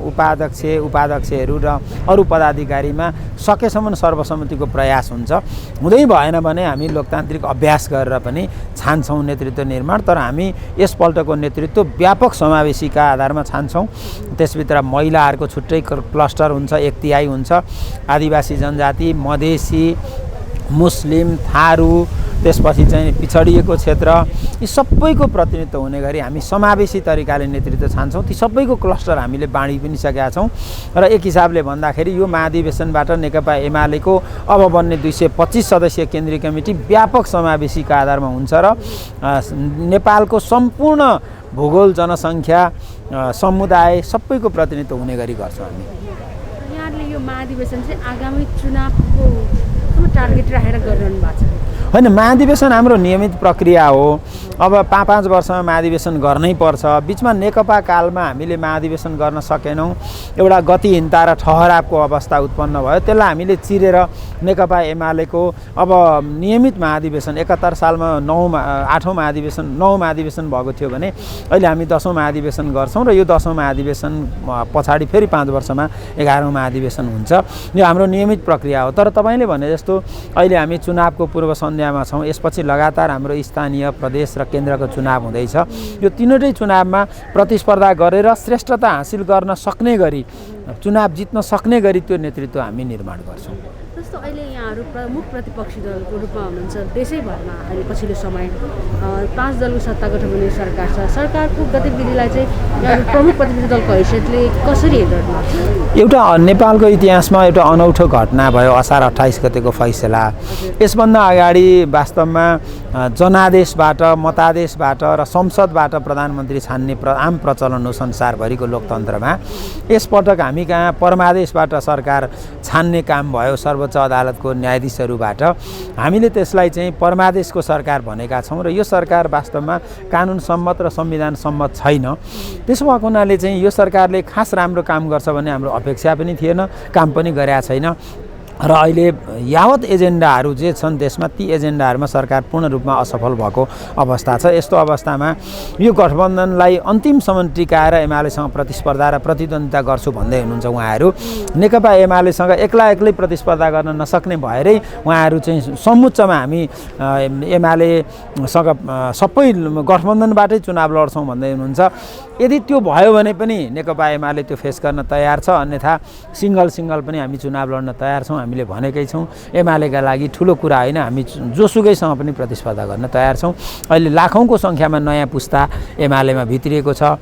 उपाध्यक्षहरू र अरू पदाधिकारीमा सकेसम्म सर्वसम्मतिको प्रयास हुन्छ। हुँदै भएन भने हामी लोकतान्त्रिक अभ्यास गरेर पनि छान्छौँ नेतृत्व निर्माण। तर हामी यसपल्टको नेतृत्व व्यापक समावेशीका आधारमा छान्छौँ। त्यसभित्र महिलाहरूको छुट्टै क्लस्टर हुन्छ, 1/3 हुन्छ, आदिवासी जनजाति, मधेसी, मुस्लिम, थारू, त्यसपछि चाहिँ पिछडिएको क्षेत्र, यी सबैको प्रतिनिधित्व हुने गरी हामी समावेशी तरिकाले नेतृत्व छान्छौँ। ती सबैको क्लस्टर हामीले बाँडी पनि सकेका छौँ र एक हिसाबले भन्दाखेरि यो महाधिवेशनबाट नेकपा एमालेको अब बन्ने 225 सदस्यीय केन्द्रीय कमिटी व्यापक समावेशीका आधारमा हुन्छ र नेपालको सम्पूर्ण भूगोल, जनसङ्ख्या, समुदाय सबैको प्रतिनिधित्व हुने गरी गर्छौँ हामी। यहाँले यो महाधिवेशन चाहिँ आगामी चुनावको टार्गेट राखेर गरिरहनु भएको छ? होइन, महाधिवेशन हाम्रो नियमित प्रक्रिया हो। अब 5-5 वर्षमा महाधिवेशन गर्नै पर्छ। बिचमा नेकपा कालमा हामीले महाधिवेशन गर्न सकेनौँ। एउटा गतिहीनता र ठहरावको अवस्था उत्पन्न भयो। त्यसलाई हामीले चिरेर नेकपा एमालेको अब नियमित महाधिवेशन 71 सालमा 8औँ महाधिवेशन भएको थियो भने अहिले हामी 10औँ महाधिवेशन गर्छौँ र यो 10औँ महाधिवेशन पछाडि फेरि 5 वर्षमा 11औँ महाधिवेशन हुन्छ। यो हाम्रो नियमित प्रक्रिया हो। तर तपाईँले भने जस्तो अहिले हामी चुनावको पूर्व सन्ध्यामा छौँ। यसपछि लगातार हाम्रो स्थानीय, प्रदेश र केन्द्रको चुनाव हुँदैछ। यो तीनवटै चुनावमा प्रतिस्पर्धा गरेर श्रेष्ठता हासिल गर्न सक्ने गरी, चुनाव जित्न सक्ने गरी त्यो नेतृत्व हामी निर्माण गर्छौँ। जस्तो अहिले यहाँहरू प्रमुख प्रतिपक्षी दलको रूपमा हुनुहुन्छ देशैभरमा। अहिले पछिल्लो समय 5 दलको सत्ता गठबन्धन सरकार छ। सरकारको गतिविधिलाई चाहिँ यहाँहरू प्रमुख प्रतिपक्षी दलको हैसियतले कसरी हेर्नु भएको छ? एउटा नेपालको इतिहासमा एउटा अनौठो घटना भयो, असार 28 गतेको फैसला। यसभन्दा अगाडि वास्तवमा जनादेशबाट, मतादेशबाट र संसदबाट प्रधानमन्त्री छान्ने आम प्रचलन हो संसारभरिको लोकतन्त्रमा। यसपटक हामी कहाँ परमादेशबाट सरकार छान्ने काम भयो सर्वोच्च अदालतको न्यायाधीशहरूबाट। हामीले त्यसलाई चाहिँ परमादेशको सरकार भनेका छौँ र यो सरकार वास्तवमा कानुन सम्मत र संविधान सम्मत छैन। त्यसो भएको हुनाले चाहिँ यो सरकारले खास राम्रो काम गर्छ भन्ने हाम्रो अपेक्षा पनि थिएन, काम पनि गरेका छैन। र अहिले यावत एजेन्डाहरू जे छन् देशमा, ती एजेन्डाहरूमा सरकार पूर्ण रूपमा असफल भएको अवस्था छ। यस्तो अवस्थामा यो गठबन्धनलाई अन्तिमसम्म टिकाएर एमालेसँग प्रतिस्पर्धा र प्रतिद्वन्दिता गर्छु भन्दै हुनुहुन्छ उहाँहरू। नेकपा एमालेसँग एक्लै प्रतिस्पर्धा गर्न नसक्ने भएरै उहाँहरू चाहिँ समुच्चमा हामी एमालेसँग सबै गठबन्धनबाटै चुनाव लड्छौँ भन्दै हुनुहुन्छ। यदि त्यो भयो भने पनि नेकपा एमाले त्यो फेस गर्न तयार छ, अन्यथा सिङ्गल पनि हामी चुनाव लड्न तयार छौँ। हामीले भनेकै छौँ एमालेका लागि ठुलो कुरा होइन, हामी जोसुकैसँग पनि प्रतिस्पर्धा गर्न तयार छौँ। अहिले लाखौँको सङ्ख्यामा नयाँ पुस्ता एमालेमा भित्रिएको छ।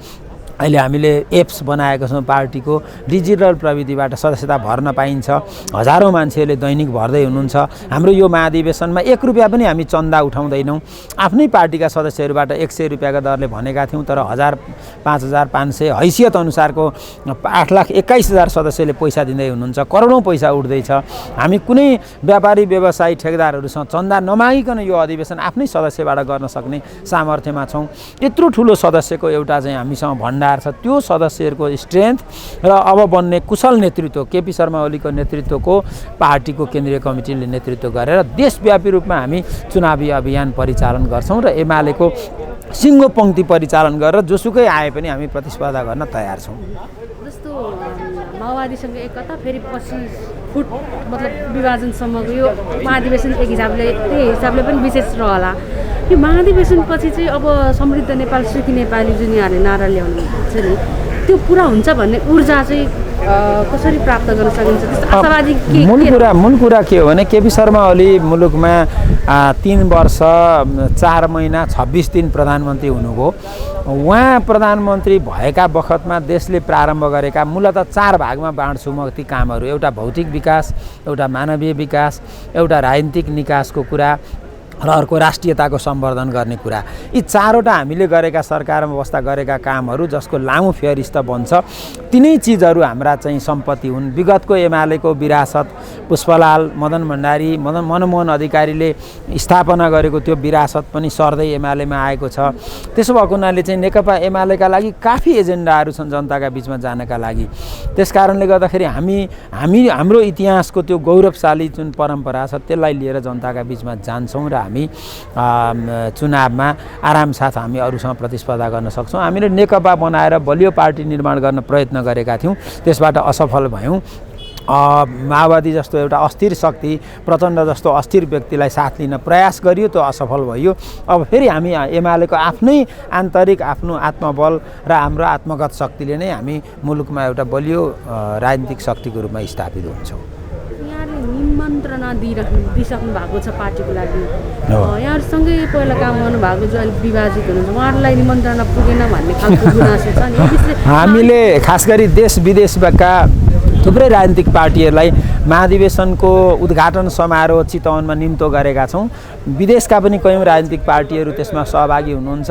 अहिले हामीले एप्स बनाएको छौँ पार्टीको, डिजिटल प्रविधिबाट सदस्यता भर्न पाइन्छ। हजारौँ मान्छेहरूले दैनिक भर्दै हुनुहुन्छ। हाम्रो यो महाधिवेशनमा 1 रुपियाँ पनि हामी चन्दा उठाउँदैनौँ। आफ्नै पार्टीका सदस्यहरूबाट 100 रुपियाँका दरले भनेका थियौँ, तर 1000, 5500 हैसियत अनुसारको 8,21,000 सदस्यले पैसा दिँदै हुनुहुन्छ। करोडौँ पैसा उठ्दैछ। हामी कुनै व्यापारी, व्यवसायी, ठेकदारहरूसँग चन्दा नमागिकन यो अधिवेशन आफ्नै सदस्यबाट गर्न सक्ने सामर्थ्यमा छौँ। यत्रो ठुलो सदस्यको एउटा चाहिँ हामीसँग भण्डार छ। त्यो सदस्यहरूको स्ट्रेन्थ र अब बन्ने कुशल नेतृत्व, केपी शर्मा ओलीको नेतृत्वको पार्टीको केन्द्रीय कमिटीले नेतृत्व गरेर देशव्यापी रूपमा हामी चुनावी अभियान परिचालन गर्छौँ र एमालेको सिङ्गो पङ्क्ति परिचालन गरेर जोसुकै आए पनि हामी प्रतिस्पर्धा गर्न तयार छौँ। जस्तो माओवादीसँग एकता, फेरि पछि फुट मतलब विभाजनसम्मको यो महाधिवेशन एक हिसाबले त्यही हिसाबले पनि विशेष रहला। यो महाधिवेशनपछि चाहिँ अब समृद्ध नेपाल, सुखी नेपाली जुन यहाँहरूले नारा ल्याउनु हुन्छ नि, त्यो पुरा हुन्छ भन्ने ऊर्जा चाहिँ कसरी प्राप्त गर्न सकिन्छ त्यस्तो आशावादी मूल कुरा के हो भने केपी शर्मा ओली मुलुकमा 3 वर्ष 4 महिना 26 दिन प्रधानमन्त्री हुनुभयो। उहाँ प्रधानमन्त्री भएका बखतमा देशले प्रारम्भ गरेका मूलतः 4 भागमा बाँड्छु म ती कामहरू। एउटा भौतिक विकास, एउटा मानवीय विकास, एउटा राजनीतिक निकासको कुरा र अर्को राष्ट्रियताको सम्वर्धन गर्ने कुरा। यी 4वटा हामीले गरेका सरकारमा बस्दा गरेका कामहरू जसको लामो फेरिस्त बन्छ, तिनै चिजहरू हाम्रा चाहिँ सम्पत्ति हुन्। विगतको एमालेको विरासत पुष्पलाल, मदन भण्डारी, मनमोहन अधिकारीले स्थापना गरेको त्यो विरासत पनि सर्दै एमालेमा आएको छ। त्यसो भएको हुनाले चाहिँ नेकपा एमालेका लागि काफी एजेन्डाहरू छन् जनताका बिचमा जानका लागि। त्यस कारणले गर्दाखेरि हाम्रो इतिहासको त्यो गौरवशाली जुन परम्परा छ त्यसलाई लिएर जनताका बिचमा जान्छौँ र हामी चुनावमा आरामसाथ हामी अरूसँग प्रतिस्पर्धा गर्न सक्छौँ। हामीले नेकपा बनाएर बलियो पार्टी निर्माण गर्न प्रयत्न गरेका थियौँ, त्यसबाट असफल भयौँ। माओवादी जस्तो एउटा अस्थिर शक्ति, प्रचण्ड जस्तो अस्थिर व्यक्तिलाई साथ लिन प्रयास गरियो, त्यो असफल भयो। अब फेरि हामी एमालेको आफ्नै आन्तरिक आफ्नो आत्मबल र हाम्रो आत्मगत शक्तिले नै हामी मुलुकमा एउटा बलियो राजनीतिक शक्तिको रूपमा स्थापित हुन्छौँ। निमन्त्रणा दिइसक्नु भएको छ पार्टीको लागि। यहाँहरूसँगै पहिला काम गर्नुभएको जो अलिक विभाजित हुनुहुन्छ, उहाँहरूलाई निमन्त्रणा पुगेन भन्ने खालको गुनासो छ नि। हामीले खास गरी देश विदेशका थुप्रै राजनीतिक पार्टीहरूलाई महाधिवेशनको उद्घाटन समारोह चितवनमा निम्तो गरेका छौँ। विदेशका पनि कयौँ राजनीतिक पार्टीहरू त्यसमा सहभागी हुनुहुन्छ,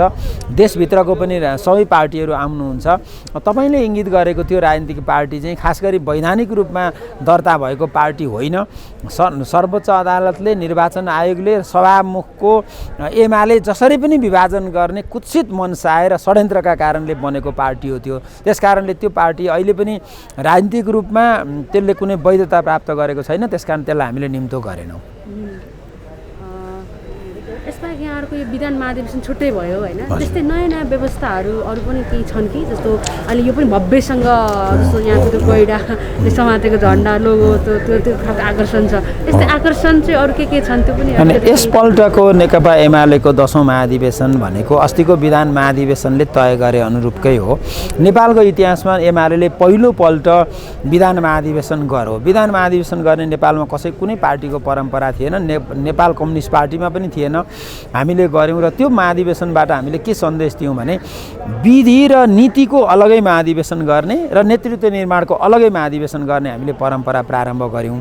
देशभित्रको पनि सबै पार्टीहरू आउनुहुन्छ। तपाईँले इङ्गित गरेको त्यो राजनीतिक पार्टी चाहिँ खास गरी वैधानिक रूपमा दर्ता भएको पार्टी होइन। सर्वोच्च अदालतले, निर्वाचन आयोगले सभामुखको एमाले जसरी पनि विभाजन गर्ने कुत्सित मनसाय र षड्यन्त्रका कारणले बनेको पार्टी हो त्यो। त्यस कारणले त्यो पार्टी अहिले पनि राजनीतिक रूपमा त्यसले कुनै वैधता प्राप्त गरेको छैन, त्यसकारण त्यसलाई हामीले निम्तो गरेनौँ। यसमा यहाँहरूको यो विधान महाधिवेशन छुट्टै भयो होइन, त्यस्तै नयाँ नयाँ व्यवस्थाहरू अरू पनि केही छन् कि? जस्तो अहिले यो पनि भव्यसँग जस्तो यहाँको त्यो गैडाले समातेको झन्डा लोगो त्यो खालको आकर्षण छ, यस्तै आकर्षण चाहिँ अरू के छन् त्यो पनि? अनि यसपल्टको नेकपा एमालेको 10औं महाधिवेशन भनेको अस्तिको विधान महाधिवेशनले तय गरे अनुरूपकै हो। नेपालको इतिहासमा एमाले पहिलोपल्ट विधान महाधिवेशन गर्यो। विधान महाधिवेशन गर्ने नेपालमा कुनै पार्टीको परम्परा थिएन, नेपाल कम्युनिस्ट पार्टीमा पनि थिएन। हामीले गऱ्यौँ र त्यो महाधिवेशनबाट हामीले के सन्देश दियौँ भने विधि र नीतिको अलगै महाधिवेशन गर्ने र नेतृत्व निर्माणको अलगै महाधिवेशन गर्ने हामीले परम्परा प्रारम्भ गऱ्यौँ।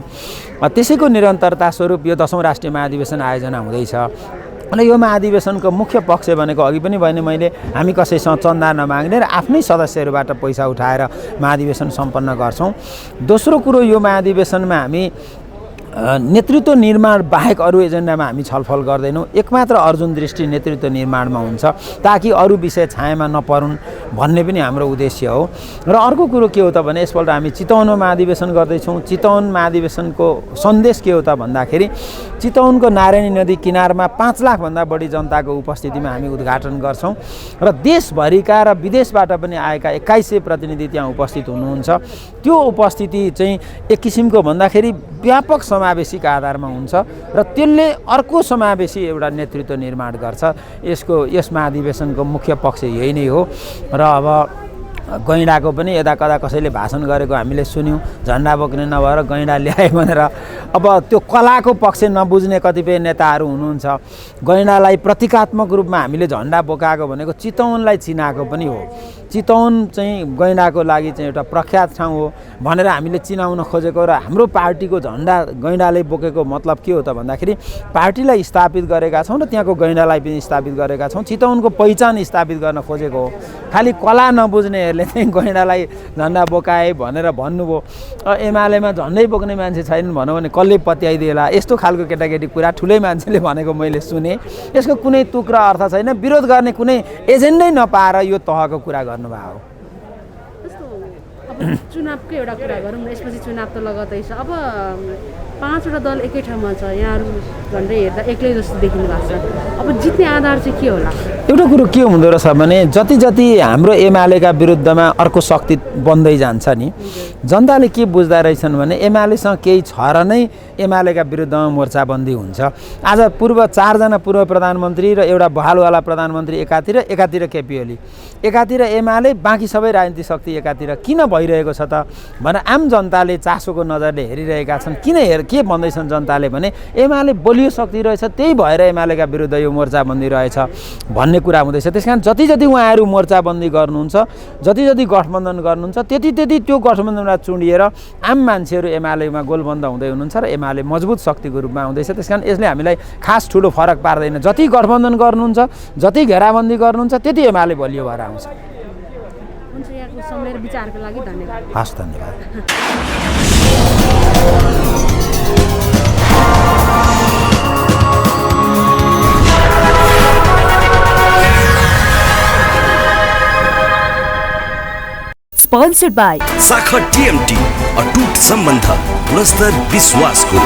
त्यसैको निरन्तरता स्वरूप यो 10औं राष्ट्रिय महाधिवेशन आयोजना हुँदैछ। अनि यो महाधिवेशनको मुख्य पक्ष भनेको अघि पनि भने मैले, हामी कसैसँग चन्दा नमाग्ने र आफ्नै सदस्यहरूबाट पैसा उठाएर महाधिवेशन सम्पन्न गर्छौँ। दोस्रो कुरो, यो महाधिवेशनमा हामी नेतृत्व निर्माण बाहेक अरू एजेन्डामा हामी छलफल गर्दैनौँ। एकमात्र अर्जुन दृष्टि नेतृत्व निर्माणमा हुन्छ ताकि अरू विषय छायामा नपरुन् भन्ने पनि हाम्रो उद्देश्य हो। र अर्को कुरो के हो त भने यसपल्ट हामी चितवनमा महाधिवेशन गर्दैछौँ। चितवन महाधिवेशनको सन्देश के हो त भन्दाखेरि चितवनको नारायणी नदी किनारमा 5 लाखभन्दा बढी जनताको उपस्थितिमा हामी उद्घाटन गर्छौँ र देशभरिका र विदेशबाट पनि आएका 2100 प्रतिनिधि त्यहाँ उपस्थित हुनुहुन्छ। त्यो उपस्थिति चाहिँ एक किसिमको भन्दाखेरि व्यापक समावेशीका आधारमा हुन्छ र त्यसले अर्को समावेशी एउटा नेतृत्व निर्माण गर्छ। यस महाधिवेशनको मुख्य पक्ष यही नै हो। र अब गैँडाको पनि यदा कदा कसैले भाषण गरेको हामीले सुन्यौँ, झन्डा बोक्ने नभएर गैँडा ल्याए भनेर। अब त्यो कलाको पक्ष नबुझ्ने कतिपय नेताहरू हुनुहुन्छ। गैँडालाई प्रतीकात्मक रूपमा हामीले झन्डा बोकाएको भनेको चितवनलाई चिनाएको पनि हो। चितवन चाहिँ गैँडाको लागि चाहिँ एउटा प्रख्यात ठाउँ हो भनेर हामीले चिनाउन खोजेको र हाम्रो पार्टीको झन्डा गैँडाले बोकेको मतलब के हो त भन्दाखेरि पार्टीलाई स्थापित गरेका छौँ र त्यहाँको गैँडालाई पनि स्थापित गरेका छौँ। चितवनको पहिचान स्थापित गर्न खोजेको हो। खालि कला नबुझ्नेहरूले चाहिँ गैँडालाई झन्डा बोकाए भनेर भन्नुभयो। एमालेमा झन्डै बोक्ने मान्छे छैनन् भनौँ भने कसले पत्याइदिएला, यस्तो खालको केटाकेटी कुरा ठुलै मान्छेले भनेको मैले सुने। यसको कुनै तुक र अर्थ छैन। विरोध गर्ने कुनै एजेन्डै नपाएर यो तहको कुरा गर्नुभयो। अब चुनावकै एउटा कुरा गरौँ न, यसपछि चुनाव त लगतै छ। अब 5वटा दल एकै ठाउँमा छ, यहाँहरू झन्डै हेर्दा एक्लै जस्तो देखिनु भएको छ। अब जित्ने आधार चाहिँ के होला? एउटा कुरो के हुँदो रहेछ भने जति जति हाम्रो एमालेका विरुद्धमा अर्को शक्ति बन्दै जान्छ नि, जनताले के बुझ्दा रहेछन् भने एमालेसँग केही छ र नै एमालेका विरुद्धमा मोर्चाबन्दी हुन्छ। आज चारजना पूर्व प्रधानमन्त्री र एउटा बहालवाला प्रधानमन्त्री एकातिर केपी ओली, एकातिर एमाले, बाँकी सबै राजनीतिक शक्ति एकातिर किन भइरहेको छ त भनेर आम जनताले चासोको नजरले हेरिरहेका छन्। के भन्दैछन् जनताले भने एमाले बलियो शक्ति रहेछ, त्यही भएर एमालेका विरुद्ध यो मोर्चाबन्दी रहेछ भन्ने कुरा हुँदैछ। त्यस कारण जति उहाँहरू मोर्चाबन्दी गर्नुहुन्छ, जति गठबन्धन गर्नुहुन्छ, त्यति त्यो गठबन्धनमा चुडिएर आम मान्छेहरू एमालेमा गोलबन्द हुँदै हुनुहुन्छ र एमाले मजबुत शक्तिको रूपमा हुँदैछ। त्यस कारण यसले हामीलाई खास ठुलो फरक पार्दैन। जति गठबन्धन गर्नुहुन्छ, जति घेराबन्दी गर्नुहुन्छ, त्यति एमाले बलियो भएर आउँछ। हुन्छ, यहाँको समय र विचारको लागि धन्यवाद। हस्, धन्यवाद। Sponsored by साखर TMT, अटूट सम्बन्ध, गुणस्तर विश्वासको।